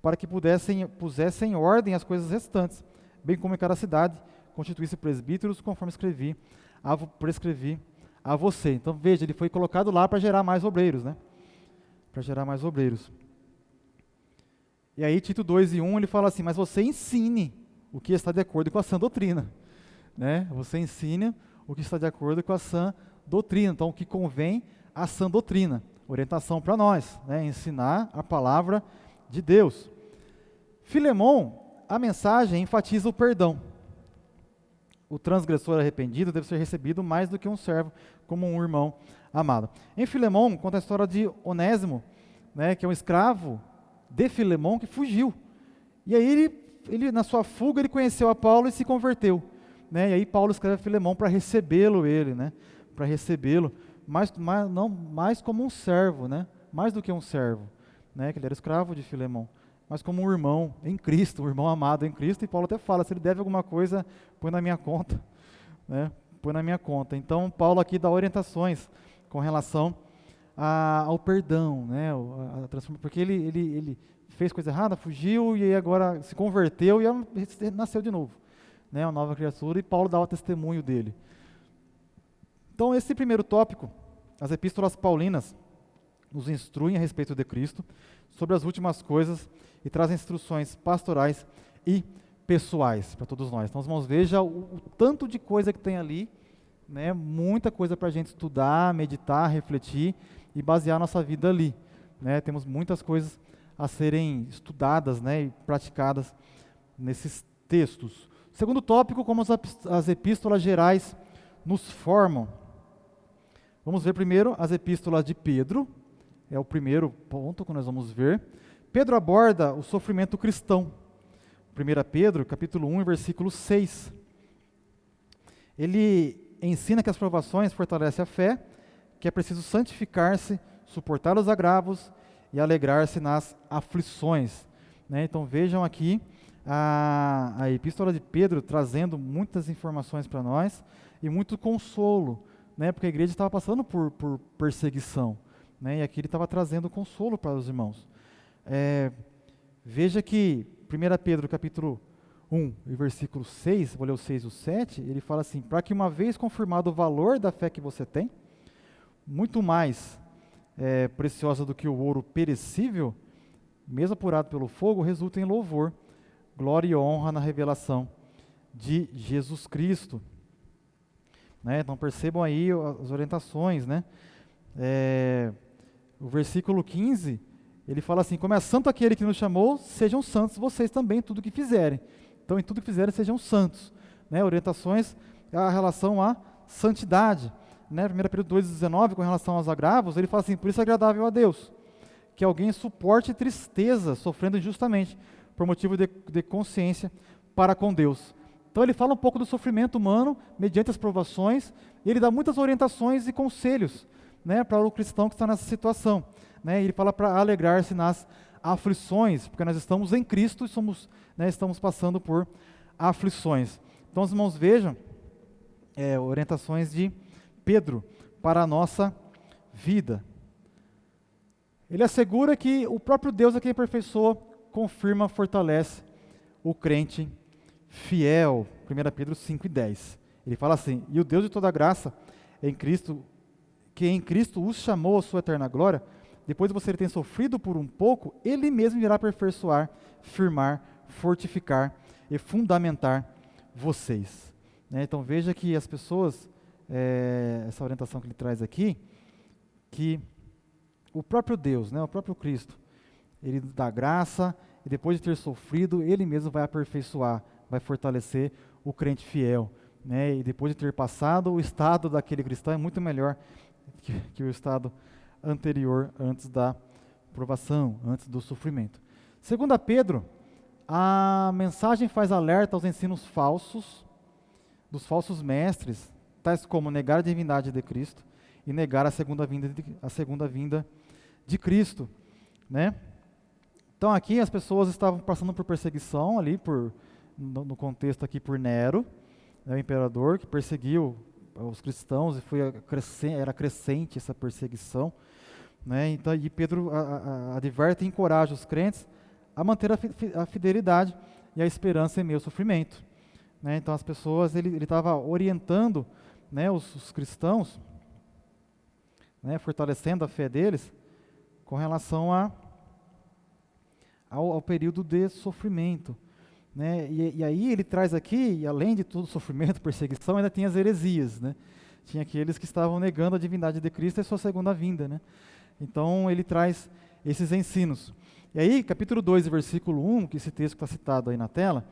para que pusessem em ordem as coisas restantes, bem como em cada cidade constituísse presbíteros, conforme prescrevi a você. Então veja, ele foi colocado lá para gerar mais obreiros, né? Para gerar mais obreiros. E aí Tito 2:1, ele fala assim: mas você ensine o que está de acordo com a sã doutrina, né? Você ensine o que está de acordo com a sã doutrina. Então, o que convém à sã doutrina, orientação para nós, né? Ensinar a palavra de Deus. Filemon, a mensagem enfatiza o perdão. O transgressor arrependido deve ser recebido mais do que um servo, como um irmão amado. Em Filemão, conta a história de Onésimo, né, que é um escravo de Filemão que fugiu. E aí ele na sua fuga, ele conheceu a Paulo e se converteu. Né? E aí Paulo escreve a Filemão para recebê-lo, né? Para recebê-lo, mais como um servo, né? Mais do que um servo, né? Que ele era escravo de Filemão, mas como um irmão em Cristo, um irmão amado em Cristo. E Paulo até fala, se ele deve alguma coisa, põe na minha conta, né? Põe na minha conta. Então Paulo aqui dá orientações com relação ao perdão, né? Porque ele fez coisa errada, fugiu e aí agora se converteu e nasceu de novo, né? Uma nova criatura, e Paulo dá o testemunho dele. Então esse primeiro tópico, as epístolas paulinas, nos instruem a respeito de Cristo, sobre as últimas coisas e trazem instruções pastorais e pessoais para todos nós. Então, os irmãos, veja o tanto de coisa que tem ali, né? Muita coisa para a gente estudar, meditar, refletir e basear nossa vida ali, né? Temos muitas coisas a serem estudadas, né, e praticadas nesses textos. Segundo tópico, como as epístolas gerais nos formam. Vamos ver primeiro as epístolas de Pedro, é o primeiro ponto que nós vamos ver. Pedro aborda o sofrimento cristão. 1 Pedro, capítulo 1, versículo 6. Ele ensina que as provações fortalecem a fé, que é preciso santificar-se, suportar os agravos e alegrar-se nas aflições. Né? Então vejam aqui a epístola de Pedro trazendo muitas informações para nós e muito consolo, né? Porque a igreja estava passando por perseguição, né? E aqui ele estava trazendo consolo para os irmãos. Veja que 1 Pedro capítulo 1 e versículo 6, vou ler o 6 e o 7, ele fala assim: para que uma vez confirmado o valor da fé que você tem, muito mais preciosa do que o ouro perecível, mesmo apurado pelo fogo, resulta em louvor, glória e honra na revelação de Jesus Cristo. Né? Então percebam aí as orientações, né? O versículo 15, ele fala assim: como é santo aquele que nos chamou, sejam santos vocês também em tudo que fizerem. Então em tudo que fizerem sejam santos. Né? Orientações a relação à santidade. Né? 1 Pedro 2,19, com relação aos agravos, ele fala assim: por isso é agradável a Deus, que alguém suporte tristeza, sofrendo injustamente, por motivo de consciência para com Deus. Então ele fala um pouco do sofrimento humano, mediante as provações, e ele dá muitas orientações e conselhos, né, para o cristão que está nessa situação. Né? Ele fala para alegrar-se nas aflições, porque nós estamos em Cristo e estamos passando por aflições. Então os irmãos vejam orientações de Pedro para a nossa vida. Ele assegura que o próprio Deus é quem aperfeiçoa, confirma, fortalece o crente fiel. 1 Pedro 5,10. Ele fala assim: e o Deus de toda graça, que em Cristo os chamou à sua eterna glória, depois de você ter sofrido por um pouco, Ele mesmo irá aperfeiçoar, firmar, fortificar e fundamentar vocês. Né? Então veja que as pessoas, essa orientação que ele traz aqui, que o próprio Deus, né, o próprio Cristo, Ele dá graça, e depois de ter sofrido, Ele mesmo vai aperfeiçoar, vai fortalecer o crente fiel. Né? E depois de ter passado, o estado daquele cristão é muito melhor que o estado anterior, antes da provação, antes do sofrimento. Segundo Pedro, a mensagem faz alerta aos ensinos falsos, dos falsos mestres, tais como negar a divindade de Cristo e negar a segunda vinda de Cristo, né? Então aqui as pessoas estavam passando por perseguição ali, no contexto aqui por Nero, né, o imperador que perseguiu os cristãos, e era crescente essa perseguição, né? Então, e Pedro adverte e encoraja os crentes a manter a fidelidade e a esperança em meio ao sofrimento. Né? Então as pessoas, ele estava orientando, né, os cristãos, né, fortalecendo a fé deles com relação ao período de sofrimento. Né? E aí ele traz aqui, além de todo sofrimento, perseguição, ainda tinha as heresias. Né? Tinha aqueles que estavam negando a divindade de Cristo e sua segunda vinda. Né? Então ele traz esses ensinos. E aí, capítulo 2, versículo 1, que esse texto está citado aí na tela,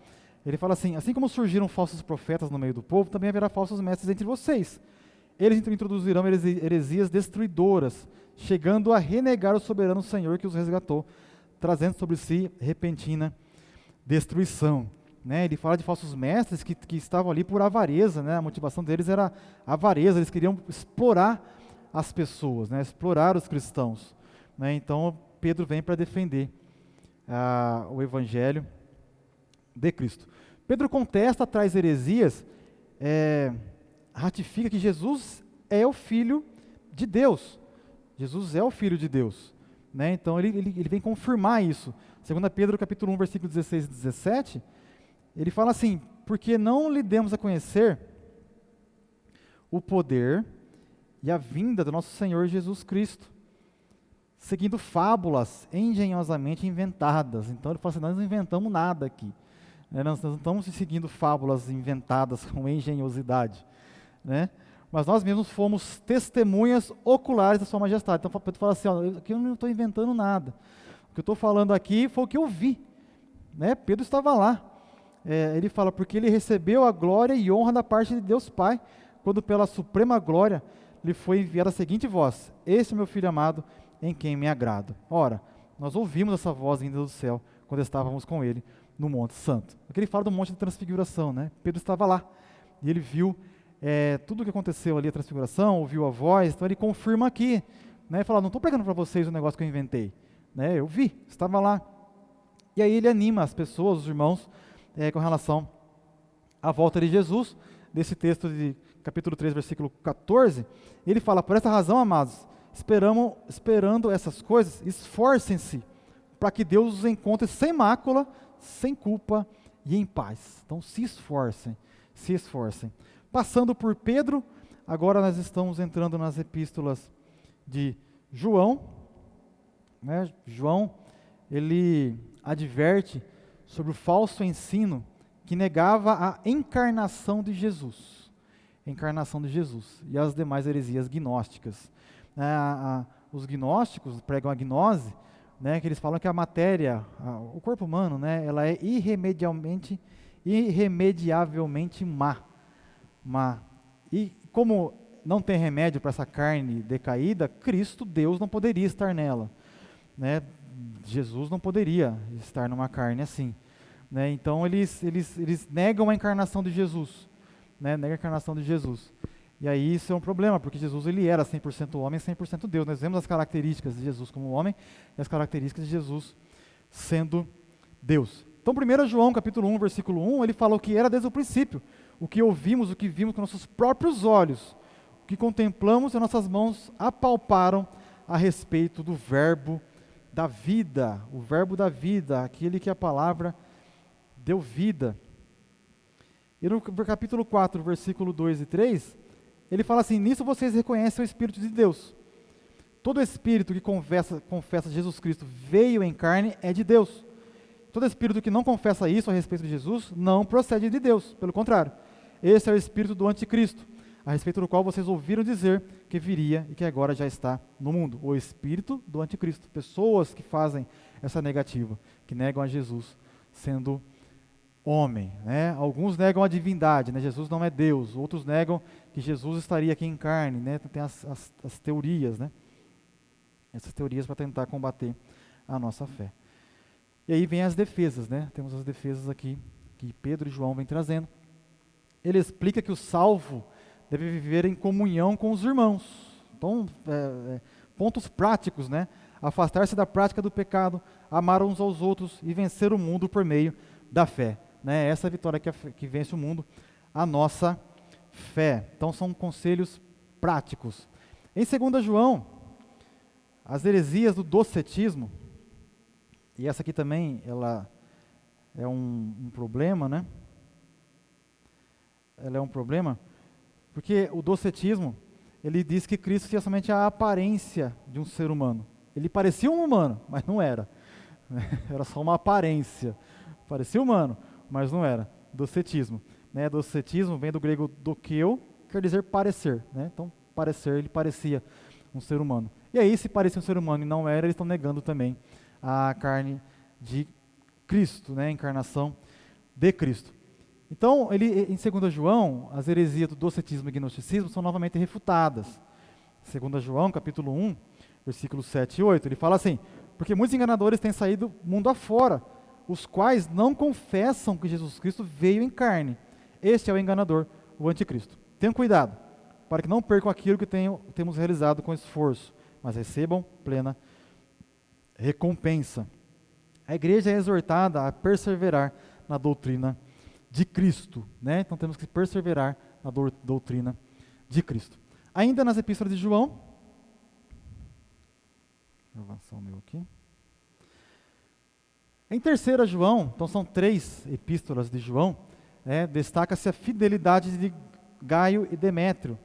ele fala assim: assim como surgiram falsos profetas no meio do povo, também haverá falsos mestres entre vocês. Eles introduzirão heresias destruidoras, chegando a renegar o soberano Senhor que os resgatou, trazendo sobre si repentina destruição. Né? Ele fala de falsos mestres que estavam ali por avareza, né? A motivação deles era avareza, eles queriam explorar as pessoas, né? Explorar os cristãos. Né? Então, Pedro vem para defender o evangelho de Cristo. Pedro contesta, traz heresias, ratifica que Jesus é o Filho de Deus. Jesus é o Filho de Deus. Né? Então ele vem confirmar isso. 2 Pedro capítulo 1, versículo 16 e 17, ele fala assim: porque não lhe demos a conhecer o poder e a vinda do nosso Senhor Jesus Cristo, seguindo fábulas engenhosamente inventadas. Então ele fala assim: nós não inventamos nada aqui. Nós não estamos seguindo fábulas inventadas com engenhosidade. Né? Mas nós mesmos fomos testemunhas oculares da sua majestade. Então Pedro fala assim: aqui eu não estou inventando nada. O que eu estou falando aqui foi o que eu vi. Né? Pedro estava lá. Ele fala, porque ele recebeu a glória e honra da parte de Deus Pai, quando pela suprema glória lhe foi enviada a seguinte voz: este é meu Filho amado, em quem me agrado. Ora, nós ouvimos essa voz vinda do céu, quando estávamos com ele no Monte Santo. Aqui ele fala do Monte de Transfiguração, né? Pedro estava lá, e ele viu tudo o que aconteceu ali, a transfiguração, ouviu a voz, então ele confirma aqui, né? Ele fala, não estou pregando para vocês o negócio que eu inventei, né? Eu vi, estava lá. E aí ele anima as pessoas, os irmãos, com relação à volta de Jesus. Desse texto de capítulo 3, versículo 14, ele fala, por essa razão, amados, esperando essas coisas, esforcem-se para que Deus os encontre sem mácula, sem culpa e em paz. Então se esforcem, se esforcem. Passando por Pedro, agora nós estamos entrando nas epístolas de João. Né? João, ele adverte sobre o falso ensino que negava a encarnação de Jesus. Encarnação de Jesus e as demais heresias gnósticas. Os gnósticos pregam a gnose, né, que eles falam que a matéria, o corpo humano, né, ela é irremediavelmente má. E como não tem remédio para essa carne decaída, Cristo, Deus, não poderia estar nela. Né? Jesus não poderia estar numa carne assim. Né? Então eles negam a encarnação de Jesus. Né? Negam a encarnação de Jesus. E aí isso é um problema, porque Jesus ele era 100% homem e 100% Deus. Nós vemos as características de Jesus como homem e as características de Jesus sendo Deus. Então 1 João capítulo 1, versículo 1, ele falou que era desde o princípio, o que ouvimos, o que vimos com nossos próprios olhos, o que contemplamos e nossas mãos apalparam a respeito do verbo da vida, o verbo da vida, aquele que a palavra deu vida. E no capítulo 4, versículo 2 e 3, ele fala assim, nisso vocês reconhecem o Espírito de Deus. Todo espírito que confessa Jesus Cristo veio em carne é de Deus. Todo espírito que não confessa isso a respeito de Jesus não procede de Deus, pelo contrário. Esse é o espírito do anticristo, a respeito do qual vocês ouviram dizer que viria e que agora já está no mundo. O espírito do anticristo. Pessoas que fazem essa negativa, que negam a Jesus sendo homem. Né? Alguns negam a divindade, né? Jesus não é Deus. Outros negam que Jesus estaria aqui em carne. Né? Tem as teorias, né? Essas teorias para tentar combater a nossa fé. E aí vem as defesas, né? Temos as defesas aqui que Pedro e João vêm trazendo. Ele explica que o salvo deve viver em comunhão com os irmãos. Então, pontos práticos, né? Afastar-se da prática do pecado, amar uns aos outros e vencer o mundo por meio da fé. Né? Essa é a vitória que vence o mundo, a nossa fé. Então, são conselhos práticos. Em 2 João, as heresias do docetismo, e essa aqui também, ela é um problema, né? Ela é um problema, porque o docetismo, ele diz que Cristo tinha somente a aparência de um ser humano. Ele parecia um humano, mas não era. Era só uma aparência. Parecia humano, mas não era. Docetismo. Né? Docetismo vem do grego dokeo, quer dizer parecer. Né? Então, parecer, ele parecia um ser humano. E aí, se parecia um ser humano e não era, eles estão negando também a carne de Cristo, né? A encarnação de Cristo. Então, em 2 João, as heresias do docetismo e gnosticismo são novamente refutadas. 2 João, capítulo 1, versículos 7 e 8, ele fala assim: porque muitos enganadores têm saído mundo afora, os quais não confessam que Jesus Cristo veio em carne. Este é o enganador, o anticristo. Tenham cuidado, para que não percam aquilo que temos realizado com esforço, mas recebam plena recompensa. A igreja é exortada a perseverar na doutrina de Cristo, né? Então temos que perseverar na doutrina de Cristo. Ainda nas epístolas de João, vou avançar o meu aqui. Em 3 João, então são 3 epístolas de João, destaca-se a fidelidade de Gaio e Demétrio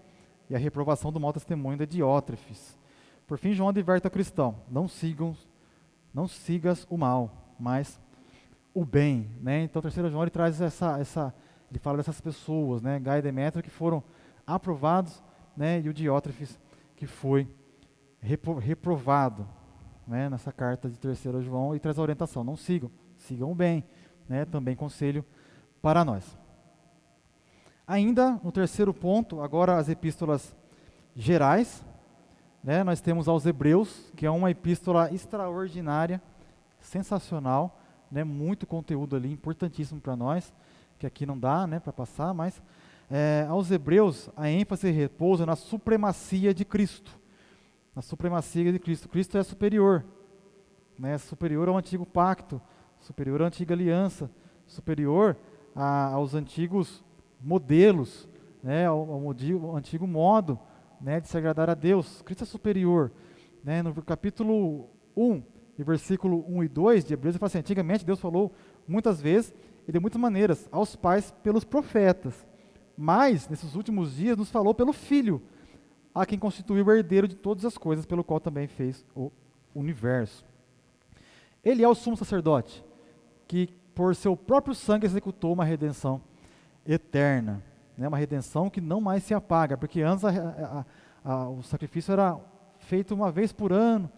e a reprovação do mau testemunho de Diótrefes. Por fim, João adverte ao cristão: não sigas o mal, mas o bem, né? Então, 3 João ele traz ele fala dessas pessoas, né? Gaio e Demétrio que foram aprovados, né? E o Diótrefes que foi reprovado, né? Nessa carta de 3 João, e traz a orientação: não sigam o bem, né? Também conselho para nós. Ainda no terceiro ponto, agora as epístolas gerais, né? Nós temos aos Hebreus, que é uma epístola extraordinária, sensacional, né? Muito conteúdo ali, importantíssimo para nós, que aqui não dá, né, para passar, mas aos Hebreus a ênfase repousa na supremacia de Cristo. Na supremacia de Cristo. Cristo é superior, né? Superior ao antigo pacto, superior à antiga aliança, superior aos antigos modelos, né? ao antigo modo, né, de se agradar a Deus. Cristo é superior, né? No capítulo 1, e versículo 1 e 2 de Hebreus, ele fala assim: antigamente Deus falou muitas vezes e de muitas maneiras aos pais pelos profetas, mas nesses últimos dias nos falou pelo Filho, a quem constituiu o herdeiro de todas as coisas, pelo qual também fez o universo. Ele é o sumo sacerdote, que por seu próprio sangue executou uma redenção eterna, né? Uma redenção que não mais se apaga, porque antes o sacrifício era feito uma vez por ano,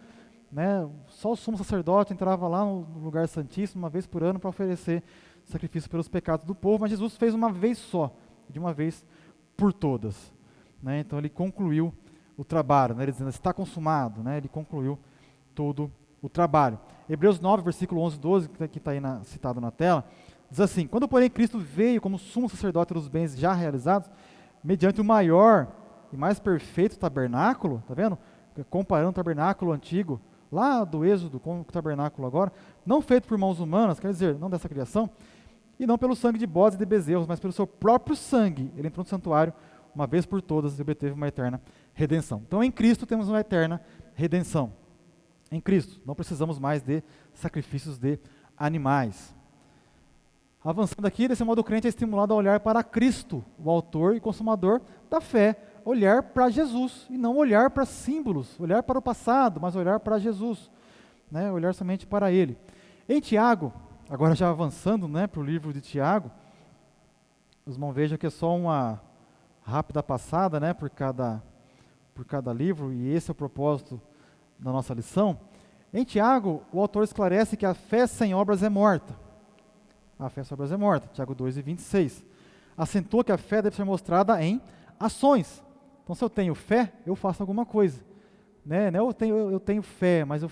né? Só o sumo sacerdote entrava lá no lugar santíssimo uma vez por ano para oferecer sacrifício pelos pecados do povo, mas Jesus fez uma vez só, de uma vez por todas, né? Então ele concluiu o trabalho, né? Ele dizendo: está consumado, né? Ele concluiu todo o trabalho. Hebreus 9, versículo 11 e 12, que está aí citado na tela, diz assim: quando porém Cristo veio como sumo sacerdote dos bens já realizados, mediante o maior e mais perfeito tabernáculo, tá vendo? Comparando o tabernáculo antigo, lá do Êxodo, com o tabernáculo agora, não feito por mãos humanas, quer dizer, não dessa criação, e não pelo sangue de bodes e de bezerros, mas pelo seu próprio sangue, ele entrou no santuário uma vez por todas e obteve uma eterna redenção. Então, em Cristo temos uma eterna redenção. Em Cristo, não precisamos mais de sacrifícios de animais. Avançando aqui, desse modo o crente é estimulado a olhar para Cristo, o autor e consumador da fé, olhar para Jesus e não olhar para símbolos, olhar para o passado, mas olhar para Jesus, né? Olhar somente para Ele. Em Tiago, agora já avançando, né, para o livro de Tiago, os irmãos vejam que é só uma rápida passada, né, por cada livro, e esse é o propósito da nossa lição. Em Tiago, o autor esclarece que a fé sem obras é morta. A fé sem obras é morta, Tiago 2 e 26. Acentua que a fé deve ser mostrada em ações. Então, se eu tenho fé, eu faço alguma coisa, né? Eu tenho fé, mas eu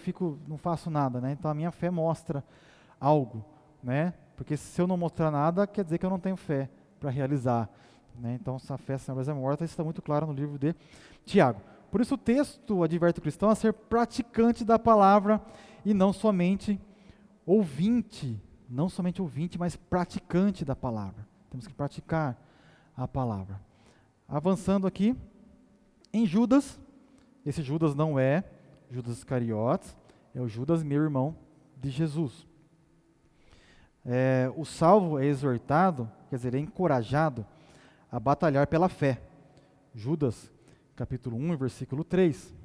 não faço nada, né? Então, a minha fé mostra algo, né? Porque se eu não mostrar nada, quer dizer que eu não tenho fé para realizar, né? Então, se a fé sem obras é morta, isso está muito claro no livro de Tiago. Por isso, o texto adverte o cristão a ser praticante da palavra e não somente ouvinte, mas praticante da palavra. Temos que praticar a palavra. Avançando aqui, em Judas, esse Judas não é Judas Iscariotes, é o Judas, meu irmão de Jesus. O salvo é exortado, quer dizer, é encorajado a batalhar pela fé. Judas, capítulo 1, versículo 3.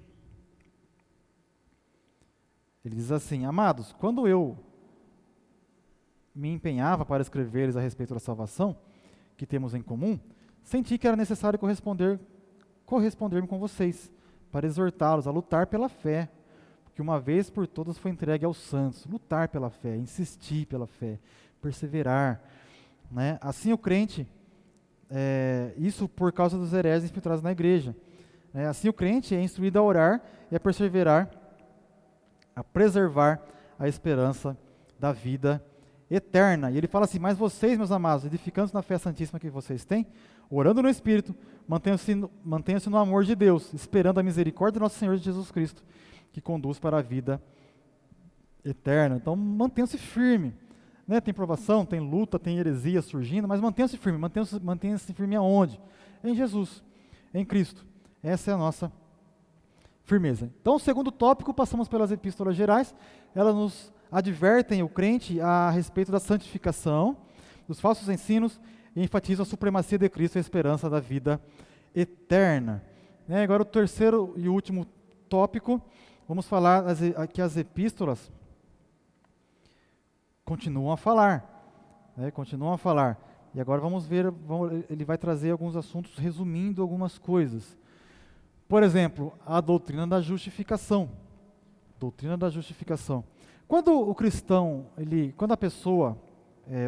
Ele diz assim: amados, quando eu me empenhava para escrever-lhes a respeito da salvação que temos em comum, senti que era necessário corresponder-me com vocês, para exortá-los a lutar pela fé, que uma vez por todas foi entregue aos santos. Lutar pela fé, insistir pela fé, perseverar, né? Assim o crente, isso por causa dos hereges infiltrados na igreja. Assim o crente é instruído a orar e a perseverar, a preservar a esperança da vida eterna. E ele fala assim: mas vocês, meus amados, edificando-se na fé santíssima que vocês têm, orando no Espírito, mantenham-se no amor de Deus, esperando a misericórdia do nosso Senhor Jesus Cristo, que conduz para a vida eterna. Então mantenham-se firme. Tem provação, tem luta, tem heresia surgindo, mas mantenha-se firme. Mantenha-se firme aonde? Em Jesus, em Cristo. Essa é a nossa firmeza. Então, o segundo tópico, passamos pelas epístolas gerais. Elas nos advertem o crente a respeito da santificação, dos falsos ensinos, e enfatizam a supremacia de Cristo e a esperança da vida eterna. Agora, o terceiro e último tópico, vamos falar que as epístolas continuam a falar. Continuam a falar. E agora vamos ver, ele vai trazer alguns assuntos resumindo algumas coisas. Por exemplo, a doutrina da justificação. Doutrina da justificação. Quando o cristão, quando a pessoa,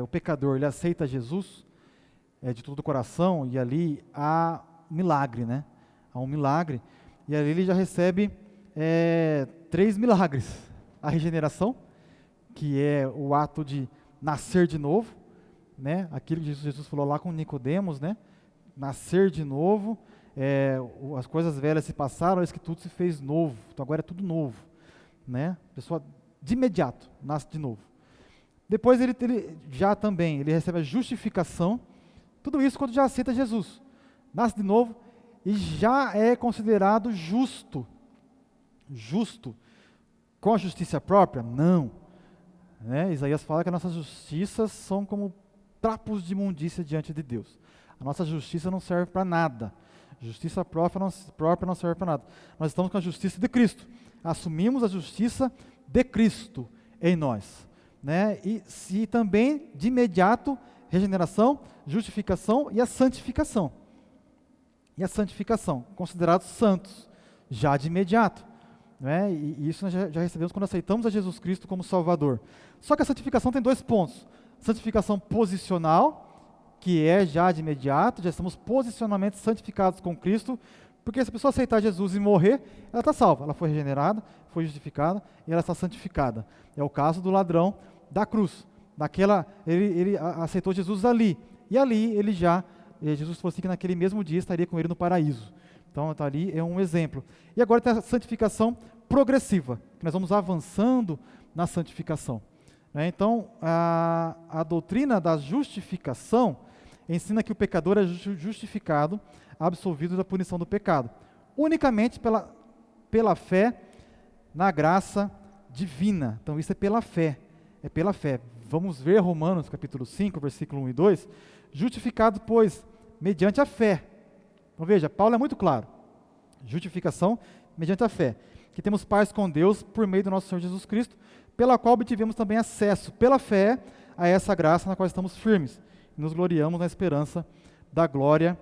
o pecador, ele aceita Jesus de todo o coração, e ali há milagre, Há um milagre, e ali ele já recebe 3 milagres. A regeneração, que é o ato de nascer de novo, aquilo que Jesus falou lá com Nicodemos, nascer de novo. As coisas velhas se passaram, eis que tudo se fez novo. Então agora é tudo novo, A pessoa de imediato nasce de novo. Depois ele recebe a justificação. Tudo isso quando já aceita Jesus, nasce de novo e já é considerado justo. Justo com a justiça própria? Não. Isaías fala que as nossas justiças são como trapos de imundícia diante de Deus. A nossa justiça não serve para nada. Justiça própria não serve para nada. Nós estamos com a justiça de Cristo. Assumimos a justiça de Cristo em nós. E também, de imediato, regeneração, justificação e a santificação. Considerados santos, já de imediato. E isso nós já recebemos quando aceitamos a Jesus Cristo como Salvador. Só que a santificação tem 2 pontos. Santificação posicional, que é já de imediato, já estamos posicionalmente santificados com Cristo, porque se a pessoa aceitar Jesus e morrer, ela está salva, ela foi regenerada, foi justificada e ela está santificada. É o caso do ladrão da cruz. Ele aceitou Jesus ali, e ali Jesus falou assim que naquele mesmo dia estaria com ele no paraíso. Então ali é um exemplo. E agora tem a santificação progressiva, que nós vamos avançando na santificação. Então, a doutrina da justificação ensina que o pecador é justificado, absolvido da punição do pecado, unicamente pela fé na graça divina. Então, isso é pela fé. Vamos ver Romanos capítulo 5, versículo 1 e 2. Justificado, pois, mediante a fé. Então veja, Paulo é muito claro. Justificação mediante a fé. Que temos paz com Deus por meio do nosso Senhor Jesus Cristo, pela qual obtivemos também acesso, pela fé, a essa graça na qual estamos firmes. E nos gloriamos na esperança da glória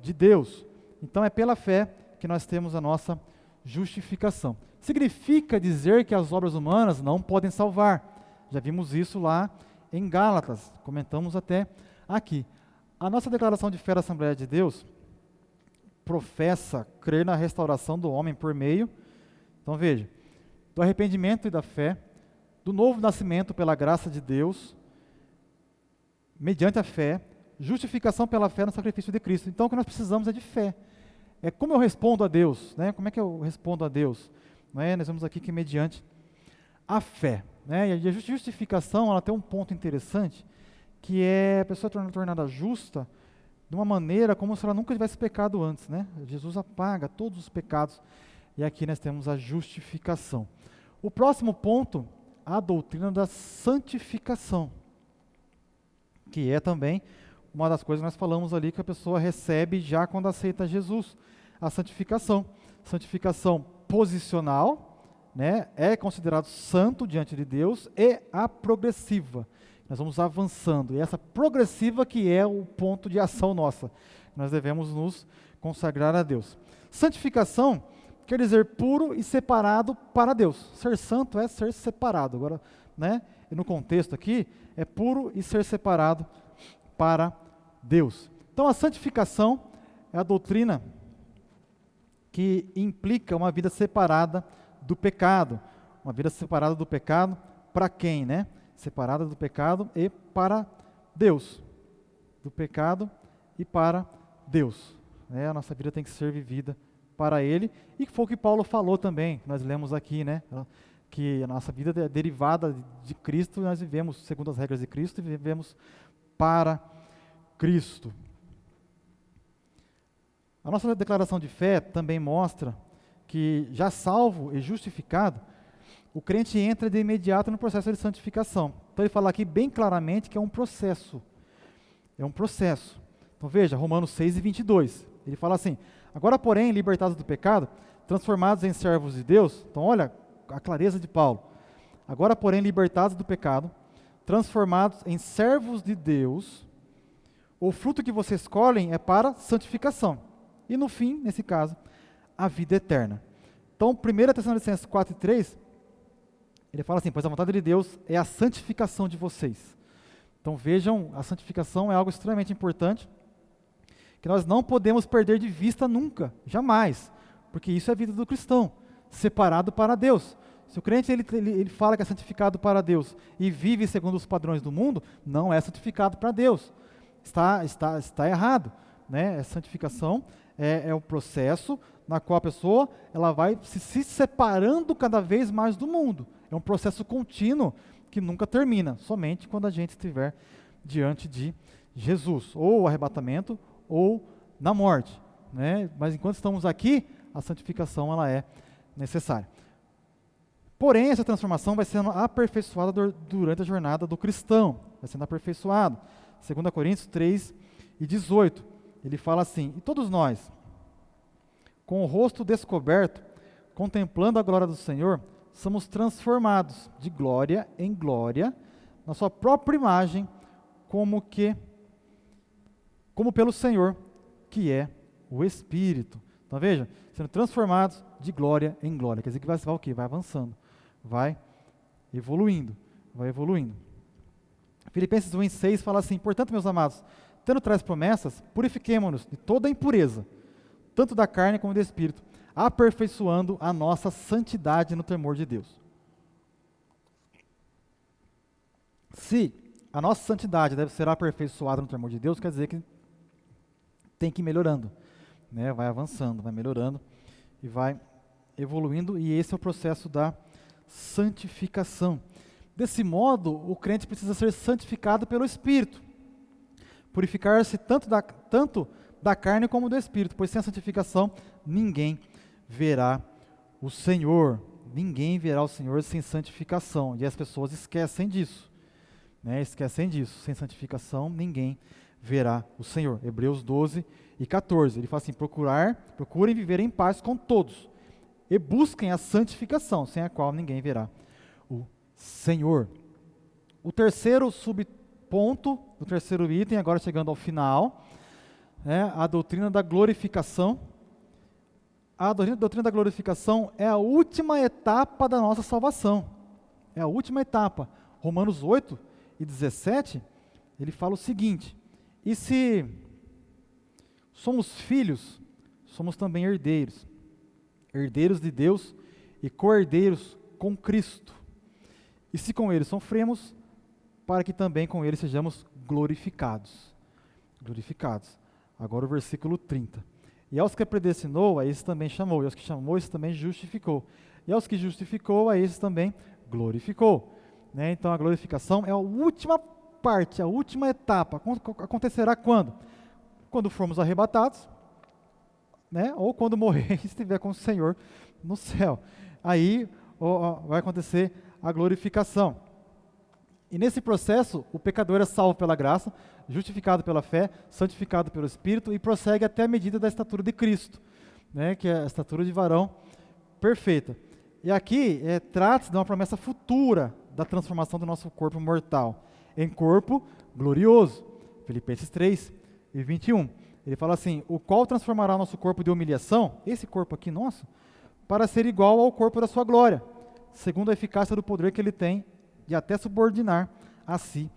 de Deus. Então é pela fé que nós temos a nossa justificação. Significa dizer que as obras humanas não podem salvar. Já vimos isso lá em Gálatas, comentamos até aqui. A nossa declaração de fé da Assembleia de Deus professa crer na restauração do homem por meio, então veja, do arrependimento e da fé, do novo nascimento pela graça de Deus, mediante a fé, justificação pela fé no sacrifício de Cristo. Então o que nós precisamos é de fé. É como eu respondo a Deus, Como é que eu respondo a Deus? Nós vemos aqui que mediante a fé. E a justificação, ela tem um ponto interessante, que é a pessoa tornada justa de uma maneira como se ela nunca tivesse pecado antes, Jesus apaga todos os pecados, e aqui nós temos a justificação. O próximo ponto, a doutrina da santificação, que é também uma das coisas que nós falamos ali, que a pessoa recebe já quando aceita Jesus, a santificação. Santificação posicional, é considerado santo diante de Deus, e a progressiva. Nós vamos avançando, e essa progressiva que é o ponto de ação nossa. Nós devemos nos consagrar a Deus. Santificação quer dizer puro e separado para Deus. Ser santo é ser separado. Agora, e no contexto aqui, é puro e ser separado para Deus. Então a santificação é a doutrina que implica uma vida separada do pecado. Uma vida separada do pecado para quem, né? Separada do pecado e para Deus. Do pecado e para Deus. A nossa vida tem que ser vivida para Ele. E foi o que Paulo falou também, nós lemos aqui, né? Que a nossa vida é derivada de Cristo, nós vivemos segundo as regras de Cristo e vivemos para Cristo. A nossa declaração de fé também mostra que, já salvo e justificado, o crente entra de imediato no processo de santificação. Então ele fala aqui bem claramente que é um processo. É um processo. Então veja, Romanos 6:22. Ele fala assim: agora, porém, libertados do pecado, transformados em servos de Deus. Então olha a clareza de Paulo. Agora, porém, libertados do pecado, transformados em servos de Deus, o fruto que vocês escolhem é para santificação. E no fim, nesse caso, a vida eterna. Então, 1 Tessalonicenses 4:3, ele fala assim: pois a vontade de Deus é a santificação de vocês. Então vejam, a santificação é algo extremamente importante, que nós não podemos perder de vista nunca, jamais, porque isso é a vida do cristão, separado para Deus. Se o crente ele fala que é santificado para Deus e vive segundo os padrões do mundo, não é santificado para Deus. Está errado, né? A santificação é um processo na qual a pessoa ela vai se separando cada vez mais do mundo. É um processo contínuo que nunca termina, somente quando a gente estiver diante de Jesus, ou o arrebatamento, ou na morte, né? Mas enquanto estamos aqui, a santificação ela é necessária. Porém, essa transformação vai sendo aperfeiçoada durante a jornada do cristão, vai sendo aperfeiçoado. 2 Coríntios 3:18, ele fala assim: e todos nós, com o rosto descoberto, contemplando a glória do Senhor, somos transformados de glória em glória, na sua própria imagem, como pelo Senhor, que é o Espírito. Então veja, sendo transformados de glória em glória. Quer dizer que vai o quê? Vai avançando, vai evoluindo, vai evoluindo. Filipenses 1:6 fala assim: portanto, meus amados, tendo tais promessas, purifiquemo-nos de toda a impureza, tanto da carne como do espírito, aperfeiçoando a nossa santidade no temor de Deus. Se a nossa santidade deve ser aperfeiçoada no temor de Deus, quer dizer que tem que ir melhorando, né? Vai avançando, vai melhorando e vai evoluindo, e esse é o processo da santificação. Desse modo, o crente precisa ser santificado pelo Espírito, purificar-se tanto da carne como do Espírito, pois sem a santificação ninguém verá o Senhor. Ninguém verá o Senhor sem santificação, e as pessoas esquecem disso, né? Esquecem disso. Sem santificação ninguém verá o Senhor. Hebreus 12:14, ele fala assim: procurem viver em paz com todos, e busquem a santificação, sem a qual ninguém verá o Senhor. O terceiro subponto, o terceiro item, agora chegando ao final, a doutrina da glorificação. A doutrina da glorificação é a última etapa da nossa salvação. É a última etapa. Romanos 8:17, ele fala o seguinte: e se somos filhos, somos também herdeiros, herdeiros de Deus e co-herdeiros com Cristo. E se com Ele sofremos, para que também com Ele sejamos glorificados. Glorificados. Agora o versículo 30. E aos que predestinou, a esses também chamou. E aos que chamou, a esses também justificou. E aos que justificou, a esses também glorificou. Né? Então a glorificação é a última parte, a última etapa. Acontecerá quando? Quando formos arrebatados, né? Ou quando morrer e estiver com o Senhor no céu. Aí vai acontecer a glorificação. E nesse processo, o pecador é salvo pela graça, justificado pela fé, santificado pelo Espírito e prossegue até a medida da estatura de Cristo, né, que é a estatura de varão perfeita. E aqui trata-se de uma promessa futura da transformação do nosso corpo mortal em corpo glorioso. Filipenses 3:21. Ele fala assim: o qual transformará o nosso corpo de humilhação, esse corpo aqui nosso, para ser igual ao corpo da sua glória, segundo a eficácia do poder que ele tem de até subordinar a si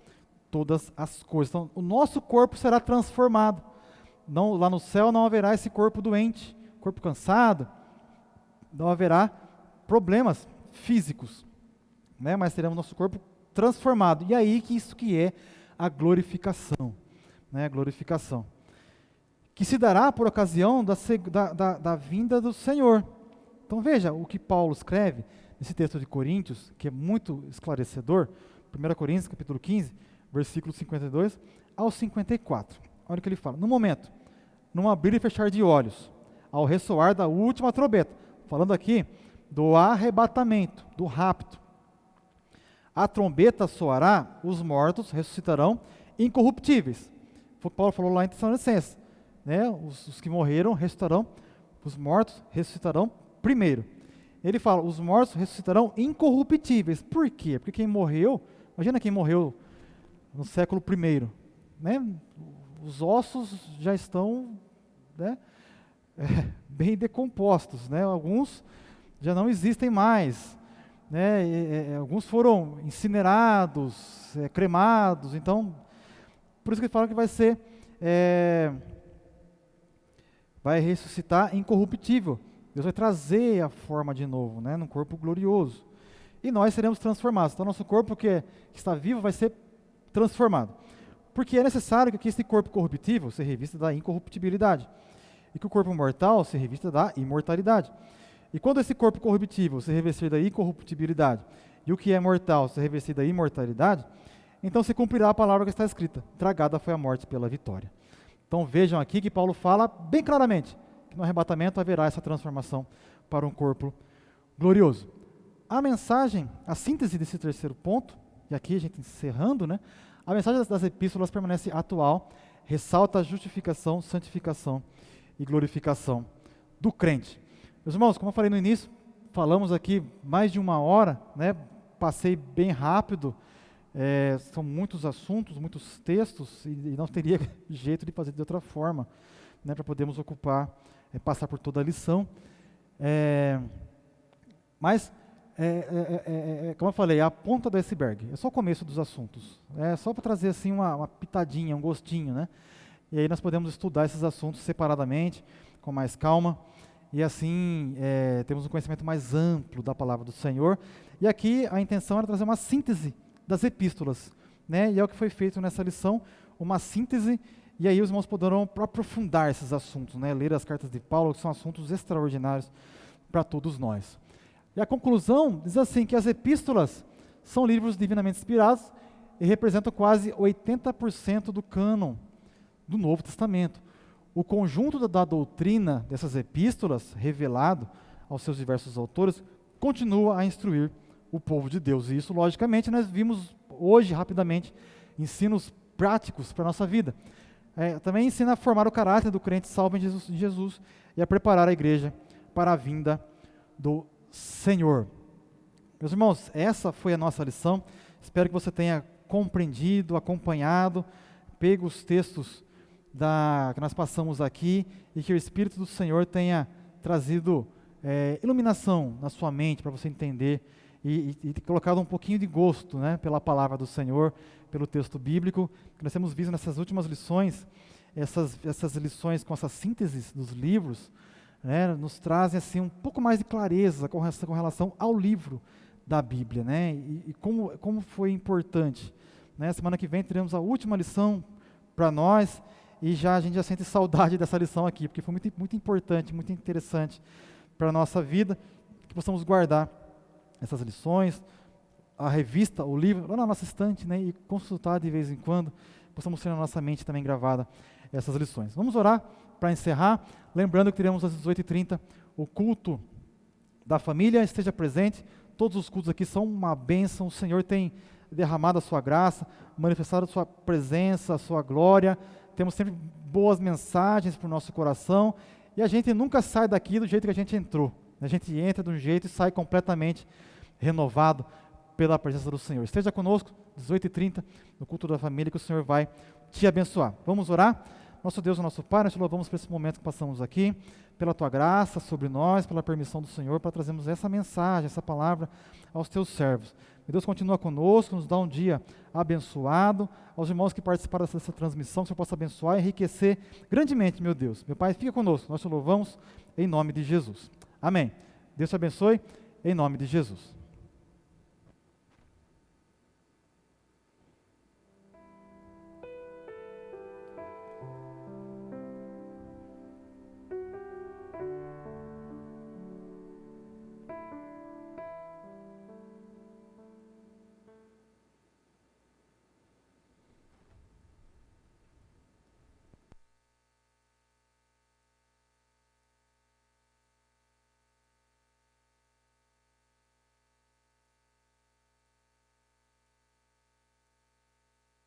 todas as coisas. Então, o nosso corpo será transformado. Não, lá no céu não haverá esse corpo doente, corpo cansado, não haverá problemas físicos, né? Mas teremos nosso corpo transformado. E aí que isso que é a glorificação, né? A glorificação, que se dará por ocasião da vinda do Senhor. Então veja o que Paulo escreve nesse texto de Coríntios, que é muito esclarecedor, 1 Coríntios capítulo 15, versículos 52 ao 54. Olha o que ele fala: no momento, num abrir e fechar de olhos, ao ressoar da última trombeta, falando aqui do arrebatamento, do rapto, a trombeta soará, os mortos ressuscitarão incorruptíveis. Foi o que Paulo falou lá em Tessalonicenses, né? Os que morreram ressuscitarão, os mortos ressuscitarão primeiro. Ele fala, os mortos ressuscitarão incorruptíveis. Por quê? Porque quem morreu, imagina quem morreu no século I, né? Os ossos já estão, né, bem decompostos, né? Alguns já não existem mais, né? Alguns foram incinerados, cremados. Então, por isso que ele fala que vai ressuscitar incorruptível. Deus vai trazer a forma de novo, né, num corpo glorioso. E nós seremos transformados. Então, nosso corpo que está vivo vai ser transformado. Porque é necessário que esse corpo corruptível se revista da incorruptibilidade. E que o corpo mortal se revista da imortalidade. E quando esse corpo corruptível se revestir da incorruptibilidade, e o que é mortal se revestir da imortalidade, então se cumprirá a palavra que está escrita: tragada foi a morte pela vitória. Então vejam aqui que Paulo fala bem claramente que no arrebatamento haverá essa transformação para um corpo glorioso. A mensagem, a síntese desse terceiro ponto, e aqui a gente encerrando, né? A mensagem das epístolas permanece atual, ressalta a justificação, santificação e glorificação do crente. Meus irmãos, como eu falei no início, falamos aqui mais de 1 hora, né? Passei bem rápido, são muitos assuntos, muitos textos, e não teria jeito de fazer de outra forma, né? Para podermos passar por toda a lição. Mas, como eu falei, é a ponta do iceberg, é só o começo dos assuntos, é só para trazer assim uma pitadinha, um gostinho, né? E aí nós podemos estudar esses assuntos separadamente, com mais calma, e assim temos um conhecimento mais amplo da palavra do Senhor. E aqui a intenção era trazer uma síntese das epístolas, né? E é o que foi feito nessa lição, uma síntese, e aí os irmãos poderão aprofundar esses assuntos, né? Ler as cartas de Paulo, que são assuntos extraordinários para todos nós. E a conclusão diz assim, que as epístolas são livros divinamente inspirados e representam quase 80% do cânon do Novo Testamento. O conjunto da doutrina dessas epístolas, revelado aos seus diversos autores, continua a instruir o povo de Deus. E isso, logicamente, nós vimos hoje, rapidamente, ensinos práticos para a nossa vida. Também ensina a formar o caráter do crente salvo em Jesus e a preparar a igreja para a vinda do Senhor. Meus irmãos, essa foi a nossa lição. Espero que você tenha compreendido, acompanhado, pego os textos que nós passamos aqui e que o Espírito do Senhor tenha trazido iluminação na sua mente para você entender e colocado um pouquinho de gosto, né, pela palavra do Senhor, pelo texto bíblico, que nós temos visto nessas últimas lições. Essas lições com essas sínteses dos livros, né, nos trazem assim um pouco mais de clareza com relação ao livro da Bíblia, né, e como foi importante, né. Semana que vem teremos a última lição para nós, e a gente já sente saudade dessa lição aqui, porque foi muito, muito importante, muito interessante para a nossa vida, que possamos guardar essas lições, a revista, o livro, lá na nossa estante, né, e consultar de vez em quando, possamos ter na nossa mente também gravada essas lições. Vamos orar para encerrar, lembrando que teremos às 18h30 o culto da família. Esteja presente, todos os cultos aqui são uma bênção, o Senhor tem derramado a sua graça, manifestado a sua presença, a sua glória. Temos sempre boas mensagens para o nosso coração, e a gente nunca sai daqui do jeito que a gente entrou. A gente entra de um jeito e sai completamente renovado pela presença do Senhor. Esteja conosco, 18h30, no culto da família, que o Senhor vai te abençoar. Vamos orar? Nosso Deus, nosso Pai, nós te louvamos por esse momento que passamos aqui, pela tua graça sobre nós, pela permissão do Senhor, para trazermos essa mensagem, essa palavra aos teus servos. Que Deus continua conosco, nos dá um dia abençoado. Aos irmãos que participaram dessa transmissão, que o Senhor possa abençoar e enriquecer grandemente, meu Deus. Meu Pai, fica conosco, nós te louvamos em nome de Jesus. Amém. Deus te abençoe em nome de Jesus.